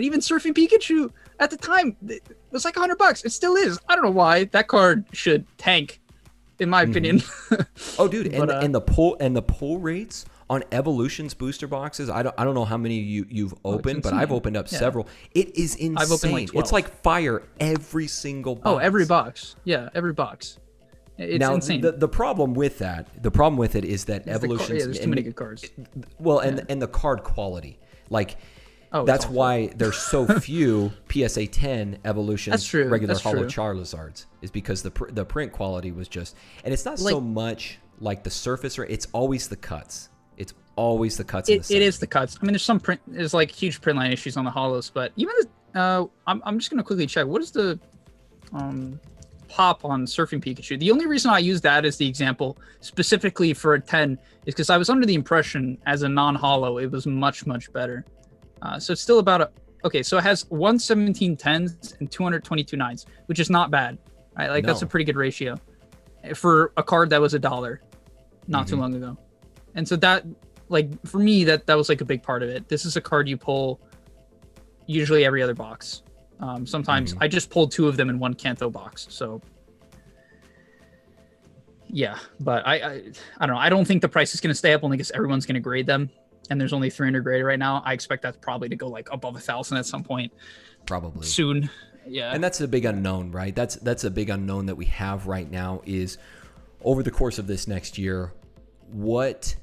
even Surfing Pikachu at the time, it was like $100. It still is. I don't know why. That card should tank, in my opinion. Oh, dude, and the pull rates on Evolution's booster boxes, I don't know how many you've opened, but I've opened up several. It is insane. I've opened like 12. It's like fire every single box. Oh, every box. Yeah, every box. It's insane. The problem with it is that Evolution's there's too many good cards. And the card quality. Like, that's why there's so few PSA 10 Evolution's regular Holo Charizards, is because the print quality was just, and it's not so much like the surface, it's always the cuts. It's always the cuts. It is the cuts. I mean, there's like huge print line issues on the Holos, but even I'm just gonna quickly check. What is the pop on Surfing Pikachu? The only reason I use that as the example specifically for a 10 is because I was under the impression as a non-holo it was much, much better. So it's still about so it has 117 10s and 222 9s, which is not bad, right? Like that's a pretty good ratio for a card that was $1 not too long ago. And so that, like, for me, that was like a big part of it. This is a card you pull usually every other box. Sometimes I just pulled 2 of them in one Kanto box. So yeah, but I don't know. I don't think the price is going to stay up only because everyone's going to grade them. And there's only 300 graded right now. I expect that probably to go like above 1,000 at some point. Probably soon. Yeah. And that's a big unknown, right? That's a big unknown that we have right now is over the course of this next year, what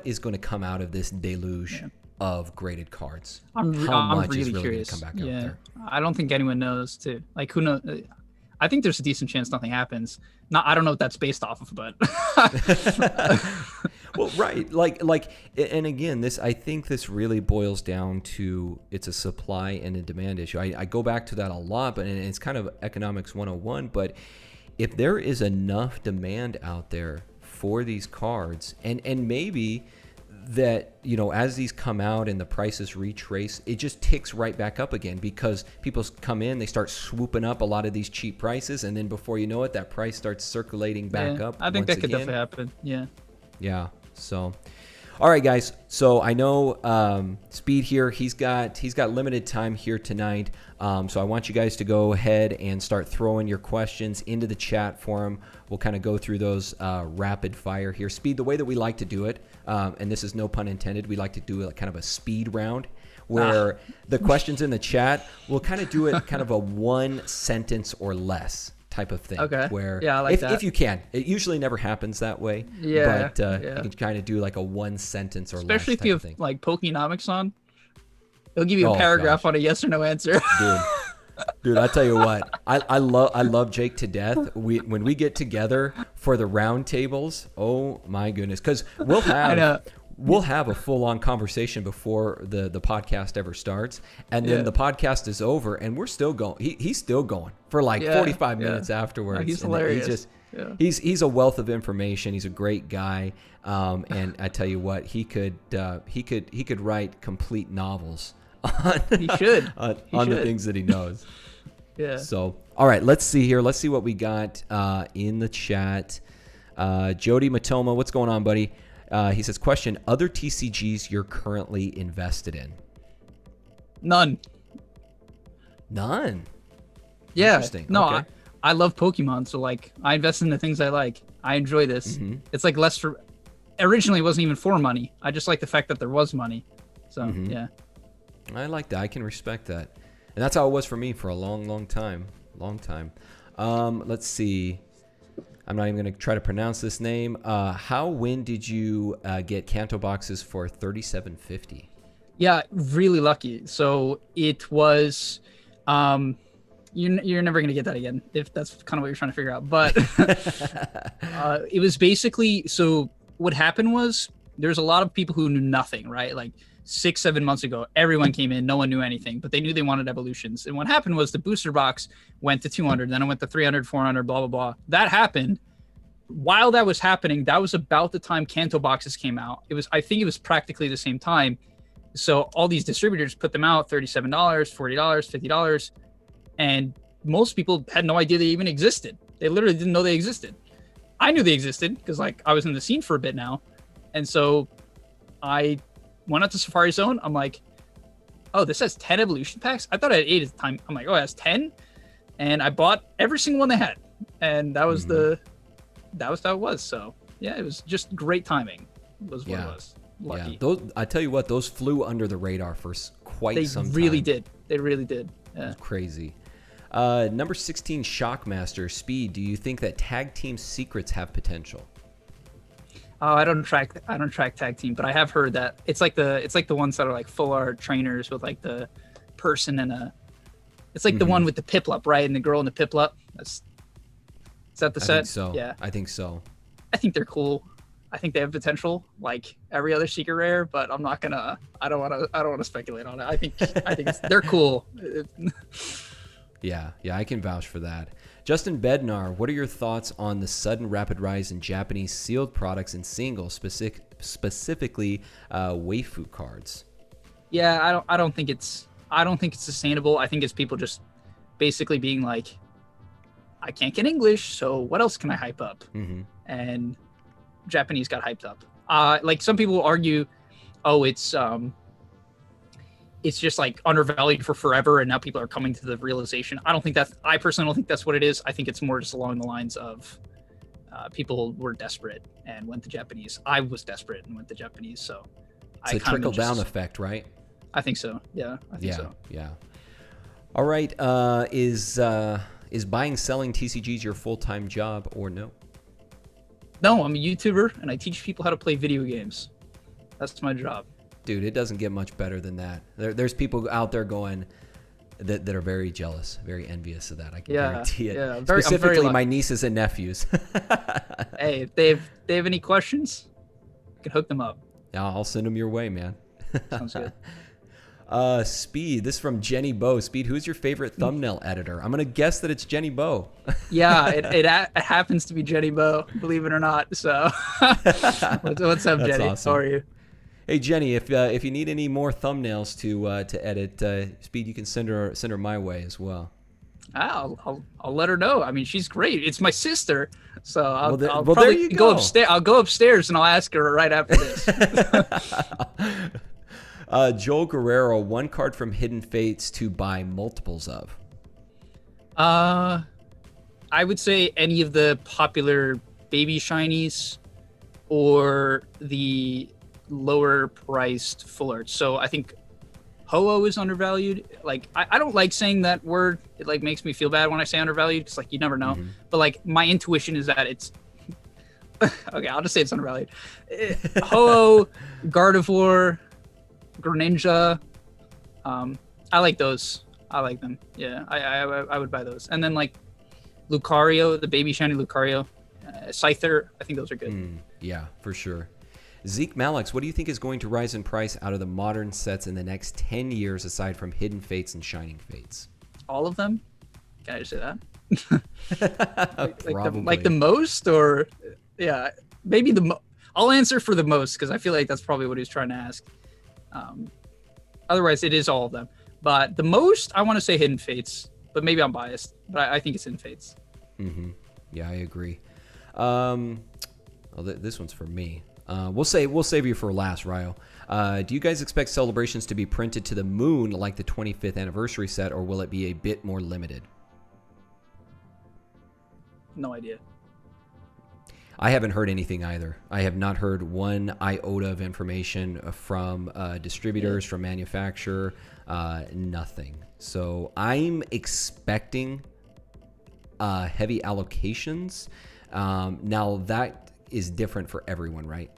is going to come out of this deluge of graded cards? I'm really curious. Come back out there? I don't think anyone knows too. Like, who knows? I think there's a decent chance nothing happens. I don't know what that's based off of, but well, right. Like, and again, I think this really boils down to it's a supply and a demand issue. I go back to that a lot, but it's kind of economics 101. But if there is enough demand out there for these cards, and maybe that, as these come out and the prices retrace, it just ticks right back up again because people come in, they start swooping up a lot of these cheap prices, and then before you know it, that price starts circulating back up. I think that could definitely happen. Yeah. So, All right, guys. So I know Speed here. He's got limited time here tonight. So I want you guys to go ahead and start throwing your questions into the chat for him. We'll kind of go through those rapid fire here. Speed, the way that we like to do it, and this is no pun intended, we like to do kind of a speed round where the questions in the chat, we'll kind of do it kind of a one sentence or less type of thing. Okay. Where yeah, I like that. If you can, it usually never happens that way. Yeah. But you can kind of do like a one sentence or especially less if you type have thing. like Pokénomics on. It'll give you a Oh, paragraph gosh. on a yes or no answer. Dude, I tell you what, I love Jake to death. When we get together for the round tables, oh my goodness, because we'll have a full-on conversation before the podcast ever starts, and then the podcast is over, and we're still going. He's still going for like 45 minutes afterwards. He's and hilarious. He's a wealth of information. He's a great guy, and I tell you what, he could write complete novels on the things that he knows. Yeah. So, all right, let's see here. Let's see what we got in the chat. Jody Matoma, what's going on, buddy? He says, question, other TCGs you're currently invested in? None. Yeah. Interesting. No, Okay. I love Pokemon, so like I invest in the things I like. I enjoy this. Mm-hmm. It's like less for. Originally, it wasn't even for money. I just like the fact that there was money. So Mm-hmm. yeah. I like that. I can respect that. And that's how it was for me for a long time. Let's see. I'm not even going to try to pronounce this name. When did you get Kanto boxes for $37.50? Yeah, really lucky. So it was, you're never gonna get that again if that's kind of what you're trying to figure out. But it was basically, so what happened was there's a lot of people who knew nothing, right? Like 6-7 months ago, everyone came in, no one knew anything, but they knew they wanted evolutions. And what happened was the booster box went to 200, then it went to 300, 400, blah, blah, blah. That happened. While that was happening, that was about the time Kanto boxes came out. I think it was practically the same time. So all these distributors put them out, $37, $40, $50. And most people had no idea they even existed. They literally didn't know they existed. I knew they existed because like I was in the scene for a bit now. And so I went out to Safari Zone. I'm like, oh, this has 10 evolution packs. I thought I had 8 at the time. I'm like, oh, it has 10. And I bought every single one they had. And that was that was how it was. So yeah, it was just great timing was what it was. Lucky. Yeah, those, I tell you what, those flew under the radar for quite some time. They really did. They really did. Yeah. Crazy. Number 16, Shockmaster. Speed, do you think that tag team secrets have potential? Oh, I don't track tag team, but I have heard that it's like the ones that are like full art trainers with like the person and it's like the one with the Piplup, right? And the girl in the Piplup. Is that the set? I think so. Yeah. I think so. I think they're cool. I think they have potential, like every other secret rare, but I don't want to speculate on it. I think they're cool. Yeah, I can vouch for that. Justin Bednar, what are your thoughts on the sudden rapid rise in Japanese sealed products and singles, specifically waifu cards? Yeah, I don't think it's sustainable. I think it's people just basically being like, I can't get English, so what else can I hype up? Mm-hmm. And Japanese got hyped up. Like some people will argue, oh, it's just like undervalued for forever, and now people are coming to the realization. I personally don't think that's what it is. I think it's more just along the lines of people were desperate and went to Japanese. I was desperate and went to Japanese, so it's a trickle down effect, right? I think so. Yeah, I think so. Yeah. All right. Is buying selling TCGs your full-time job or no? No, I'm a YouTuber and I teach people how to play video games. That's my job. Dude, it doesn't get much better than that. There's people out there going that are very jealous, very envious of that. I can guarantee it. Yeah, Specifically, my nieces and nephews. Hey, if they have any questions, I can hook them up. Yeah, I'll send them your way, man. Sounds good. Speed, this is from Jenny Bo. Speed, who's your favorite thumbnail editor? I'm gonna guess that it's Jenny Bo. Yeah, it happens to be Jenny Bo, believe it or not. So, what's up, Jenny? Awesome. How are you? Hey Jenny, if you need any more thumbnails to edit, Speed, you can send her my way as well. I'll let her know. I mean, she's great. It's my sister, so I'll well, there probably you go go. upstairs. I'll go upstairs and I'll ask her right after this. Joel Guerrero, one card from Hidden Fates to buy multiples of. I would say any of the popular baby shinies or the lower priced full art. So I think Ho-Oh is undervalued. Like I don't like saying that word. It like makes me feel bad when I say undervalued because like you never know. But like my intuition is that it's okay. I'll just say it's undervalued. Ho-Oh, Gardevoir, Greninja. I like those. I like them. Yeah, I would buy those. And then like Lucario, the baby shiny Lucario, Scyther. I think those are good. Yeah, for sure. Zeke Malix, what do you think is going to rise in price out of the modern sets in the next 10 years aside from Hidden Fates and Shining Fates? All of them? Can I just say that? Probably. Like the most, or yeah, maybe I'll answer for the most because I feel like that's probably what he's trying to ask. Otherwise, it is all of them. But the most, I want to say Hidden Fates, but maybe I'm biased. But I think it's Hidden Fates. Yeah, I agree. This one's for me. We'll save you for last, Ryo. Do you guys expect Celebrations to be printed to the moon like the 25th anniversary set, or will it be a bit more limited? No idea. I haven't heard anything either. I have not heard one iota of information from distributors, from manufacturer, nothing. So I'm expecting heavy allocations. Now that is different for everyone, right?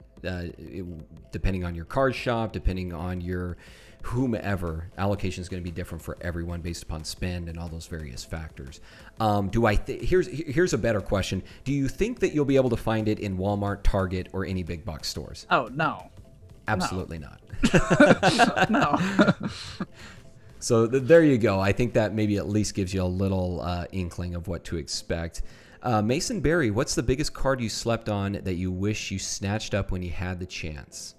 Depending on your card shop, depending on your whomever, allocation is going to be different for everyone based upon spend and all those various factors. Here's a better question. Do you think that you'll be able to find it in Walmart, Target, or any big box stores? Oh, no. Absolutely not. No. So there you go. I think that maybe at least gives you a little inkling of what to expect. Mason Berry, what's the biggest card you slept on that you wish you snatched up when you had the chance?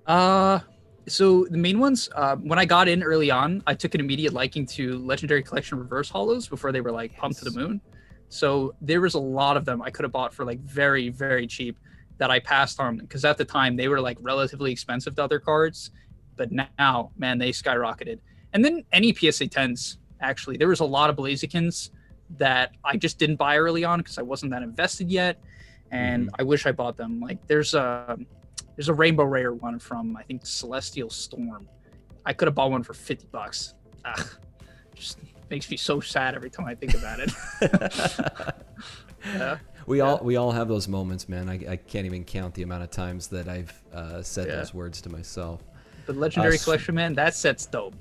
So the main ones, when I got in early on, I took an immediate liking to Legendary Collection reverse holos before they were like pumped to the moon. So there was a lot of them I could have bought for like very, very cheap that I passed on because at the time they were like relatively expensive to other cards, but now, man, they skyrocketed. And then any PSA 10s, actually, there was a lot of Blazikins that I just didn't buy early on because I wasn't that invested yet, and I wish I bought them. Like there's a rainbow rare one from I think Celestial Storm. I could have bought one for $50. Just makes me so sad every time I think about it. Yeah. We all have those moments, man. I can't even count the amount of times that I've said those words to myself. The Legendary Collection, man, that set's dope.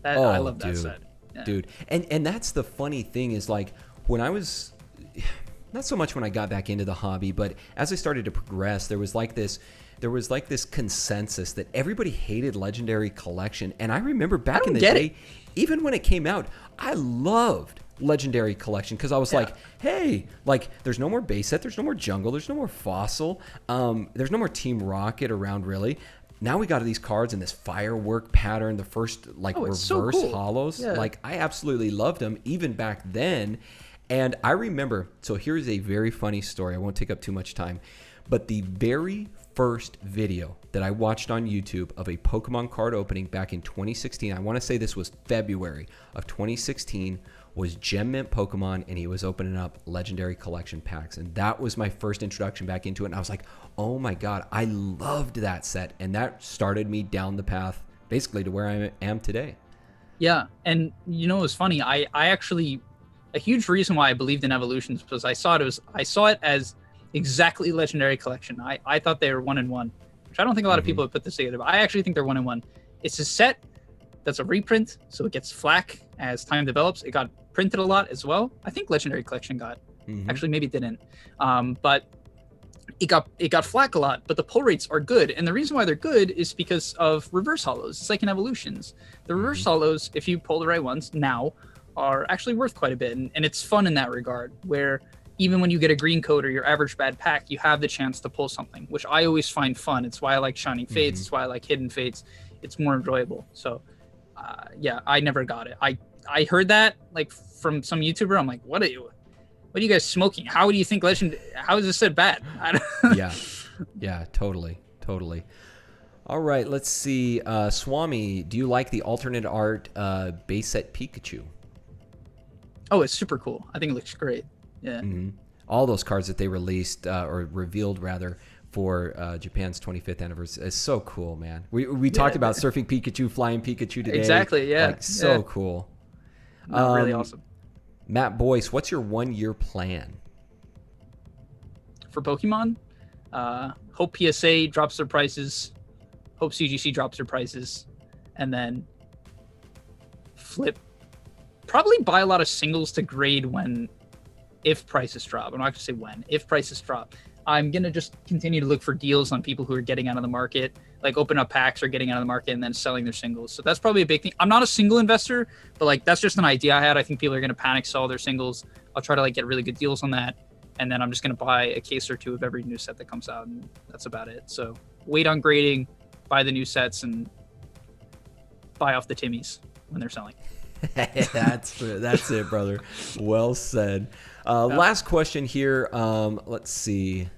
I love that set. Yeah. Dude. And that's the funny thing is like when I was, not so much when I got back into the hobby, but as I started to progress, there was like this consensus that everybody hated Legendary Collection. And I remember back in the day, even when it came out, I loved Legendary Collection because I was like, hey, like there's no more base set, there's no more jungle, there's no more fossil, there's no more Team Rocket around really. Now we got these cards in this firework pattern, the first like reverse holos. Yeah. Like I absolutely loved them even back then. And I remember, so here's a very funny story. I won't take up too much time, but the very first video that I watched on YouTube of a Pokemon card opening back in 2016, I want to say this was February of 2016, was Gem Mint Pokemon, and he was opening up Legendary Collection packs. And that was my first introduction back into it. And I was like, oh my God, I loved that set. And that started me down the path basically to where I am today. Yeah. And you know, it was funny. I actually, a huge reason why I believed in evolutions was I saw it as exactly Legendary Collection. I thought they were 1-in-1, which I don't think a lot of people have put this together, but I actually think they're 1-in-1. It's a set that's a reprint, so it gets flack as time develops. It got printed a lot as well. I think Legendary Collection got, actually maybe it didn't, but it got flack a lot, but the pull rates are good. And the reason why they're good is because of reverse holos. It's like in evolutions. The reverse holos, if you pull the right ones now, are actually worth quite a bit. And it's fun in that regard, where even when you get a green code or your average bad pack, you have the chance to pull something, which I always find fun. It's why I like Shining Fates. It's why I like Hidden Fates. It's more enjoyable. So yeah, I never got it. I I heard that like from some YouTuber. I'm like, what are you guys smoking? How do you think Legend? How is this set bad? Yeah, yeah, totally, totally. All right, let's see. Swami, do you like the alternate art base set Pikachu? Oh, it's super cool. I think it looks great. Yeah. Mm-hmm. All those cards that they released or revealed rather for Japan's 25th anniversary is so cool, man. We talked about surfing Pikachu, flying Pikachu today. Exactly. Yeah. Like so cool. No, really awesome. Matt Boyce, what's your 1-year plan? For Pokemon, hope PSA drops their prices, hope CGC drops their prices, and then probably buy a lot of singles to grade if prices drop. I'm not going to say when, if prices drop. I'm going to just continue to look for deals on people who are getting out of the market, like open up packs or getting out of the market and then selling their singles. So that's probably a big thing. I'm not a single investor, but like that's just an idea I had. I think people are going to panic sell their singles. I'll try to like get really good deals on that. And then I'm just going to buy a case or two of every new set that comes out. And that's about it. So wait on grading, buy the new sets, and buy off the Timmies when they're selling. That's it, brother. Well said. Last question here. Let's see.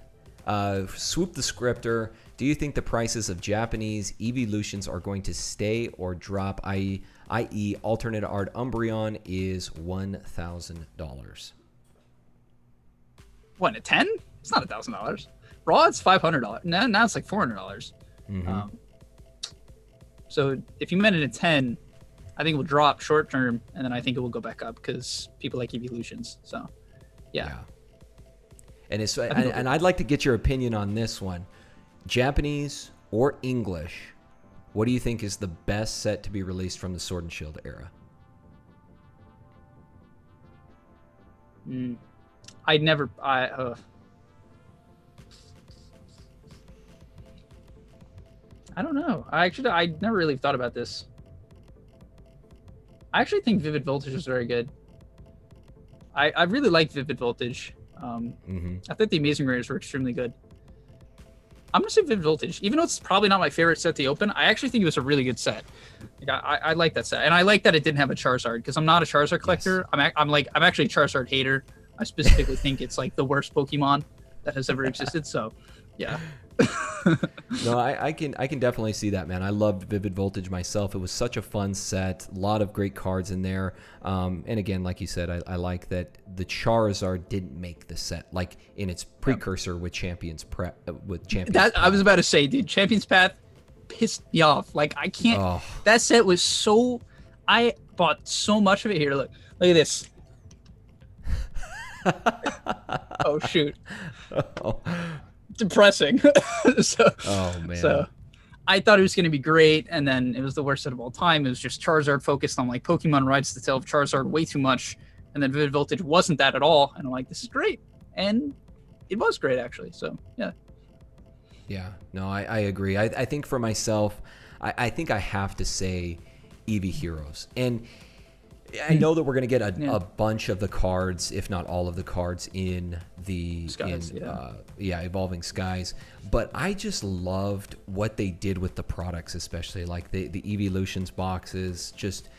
Swoop the Scripter. Do you think the prices of Japanese evolutions are going to stay or drop? I.e., alternate art Umbreon is $1,000. What, a 10? It's not $1,000. Raw, it's $500. Now it's like $400. Mm-hmm. So if you meant it at 10, I think it will drop short term, and then I think it will go back up because people like evolutions. So, yeah. And I'd like to get your opinion on this one. Japanese or English, what do you think is the best set to be released from the Sword and Shield era? I don't know. I never really thought about this. I actually think Vivid Voltage is very good. I really like Vivid Voltage. I thought the Amazing Raiders were extremely good. I'm going to say Vivid Voltage. Even though it's probably not my favorite set to open, I actually think it was a really good set. Like, I like that set. And I like that it didn't have a Charizard, because I'm not a Charizard collector. Yes. I'm actually a Charizard hater. I specifically think it's like the worst Pokemon that has ever existed. So, yeah. No, I can definitely see that, man. I loved Vivid Voltage myself. It was such a fun set. A lot of great cards in there. And again, like you said, I like that the Charizard didn't make the set, like in its precursor with Champions Path. I was about to say, dude, Champions Path pissed me off. Like, I can't. Oh. That set was so. I bought so much of it. Here, look at this. Oh shoot. Oh. Depressing. Oh man. So I thought it was going to be great, and then it was the worst set of all time. It was just Charizard focused on like Pokemon rides the tail of Charizard way too much, and then Vivid Voltage wasn't that at all. And I'm like, this is great, and it was great actually. So yeah, no, I agree. I think for myself, I think I have to say Eevee Heroes. And I know that we're going to get a bunch of the cards, if not all of the cards, in the Skies, Evolving Skies. But I just loved what they did with the products, especially like the Evolutions boxes, just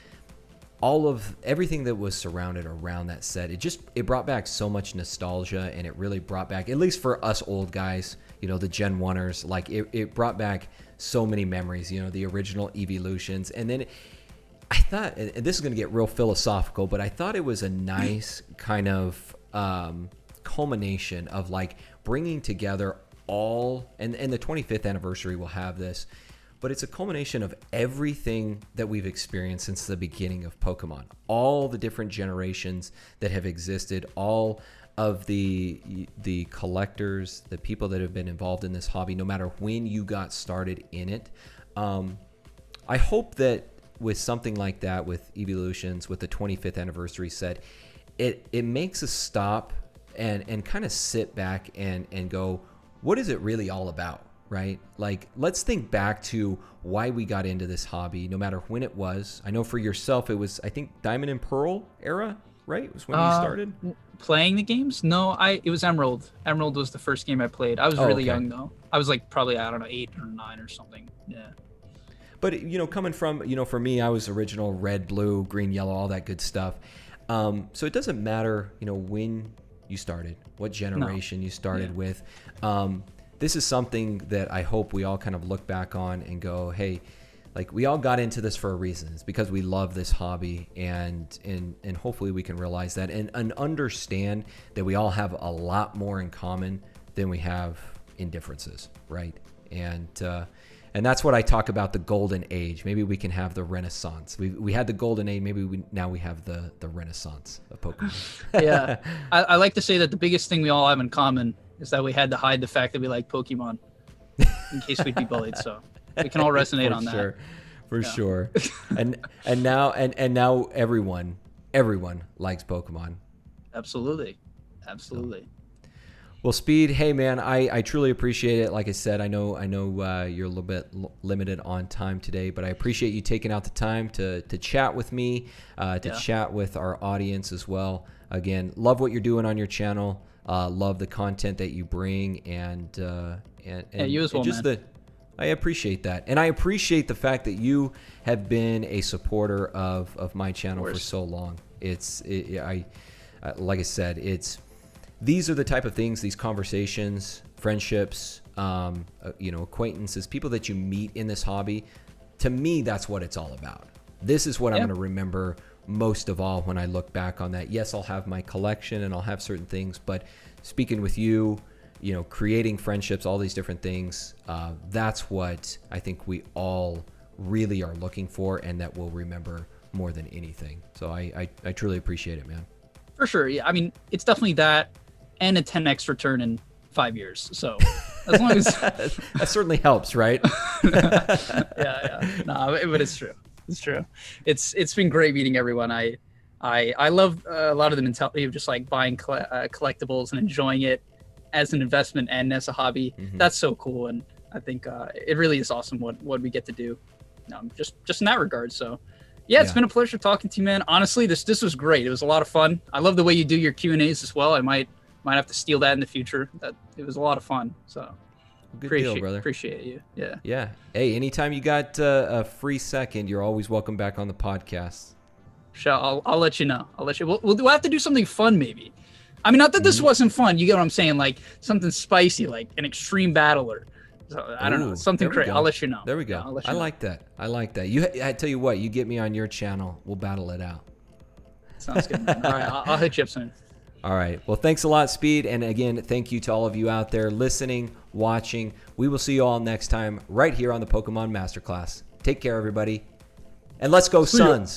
all of everything that was surrounded around that set. It brought back so much nostalgia, and it really brought back, at least for us old guys, the Gen 1ers, like it brought back so many memories, the original Evolutions. And then I thought, and this is going to get real philosophical, but I thought it was a nice kind of culmination of like bringing together all, and the 25th anniversary will have this, but it's a culmination of everything that we've experienced since the beginning of Pokemon, all the different generations that have existed, all of the collectors, the people that have been involved in this hobby, no matter when you got started in it. I hope that with something like that, with Evolutions, with the 25th anniversary set, it makes us stop and kind of sit back and go, what is it really all about, right? Like, let's think back to why we got into this hobby, no matter when it was. I know for yourself, it was, I think, Diamond and Pearl era, right? It was when you started? Playing the games? No, it was Emerald. Emerald was the first game I played. I was really young, though. I was like probably, I don't know, 8 or 9 or something. Yeah. But coming from for me, I was original red, blue, green, yellow, all that good stuff. So it doesn't matter when you started, what generation you started with. This is something that I hope we all kind of look back on and go, hey, like we all got into this for a reason. It's because we love this hobby, and hopefully we can realize that and understand that we all have a lot more in common than we have in differences, right? And that's what I talk about, the golden age. Maybe we can have the renaissance. We had the golden age. Maybe now we have the renaissance of Pokemon. Yeah, I like to say that the biggest thing we all have in common is that we had to hide the fact that we like Pokemon in case we'd be bullied. So we can all resonate on that. For sure. And now everyone likes Pokemon. Absolutely. Well, Speed, hey man, I truly appreciate it. Like I said, I know you're a little bit limited on time today, but I appreciate you taking out the time to chat with me, chat with our audience as well. Again, love what you're doing on your channel. Love the content that you bring, and you as well, man. I appreciate that, and I appreciate the fact that you have been a supporter of my channel for so long. Like I said, these are the type of things, these conversations, friendships, acquaintances, people that you meet in this hobby. To me, that's what it's all about. This is what I'm going to remember most of all when I look back on that. Yes, I'll have my collection and I'll have certain things, but speaking with you, creating friendships, all these different things, that's what I think we all really are looking for, and that we'll remember more than anything. So I truly appreciate it, man. For sure. Yeah. I mean, it's definitely that and a 10x return in 5 years. So as long as that certainly helps, right? Yeah. No, but it's true. It's true. It's been great meeting everyone. I love a lot of the mentality of just like buying collectibles and enjoying it as an investment and as a hobby. Mm-hmm. That's so cool, and I think it really is awesome what we get to do. Just in that regard. So yeah, it's been a pleasure talking to you, man. Honestly, this was great. It was a lot of fun. I love the way you do your Q&As as well. I might have to steal that in the future. That it was a lot of fun. So good deal, brother. Appreciate you. Yeah. Hey, anytime you got a free second, you're always welcome back on the podcast. Sure, I'll let you know. We'll have to do something fun, maybe. I mean, not that this wasn't fun. You get what I'm saying? Like something spicy, like an extreme battler. So, I don't know, something crazy. I'll let you know. There we go. I like that. I tell you what, you get me on your channel, we'll battle it out. Sounds good, man. All right, I'll hit you up soon. All right. Well, thanks a lot, Speed. And again, thank you to all of you out there listening, watching. We will see you all next time right here on the Pokemon Masterclass. Take care, everybody. And let's go, Suns.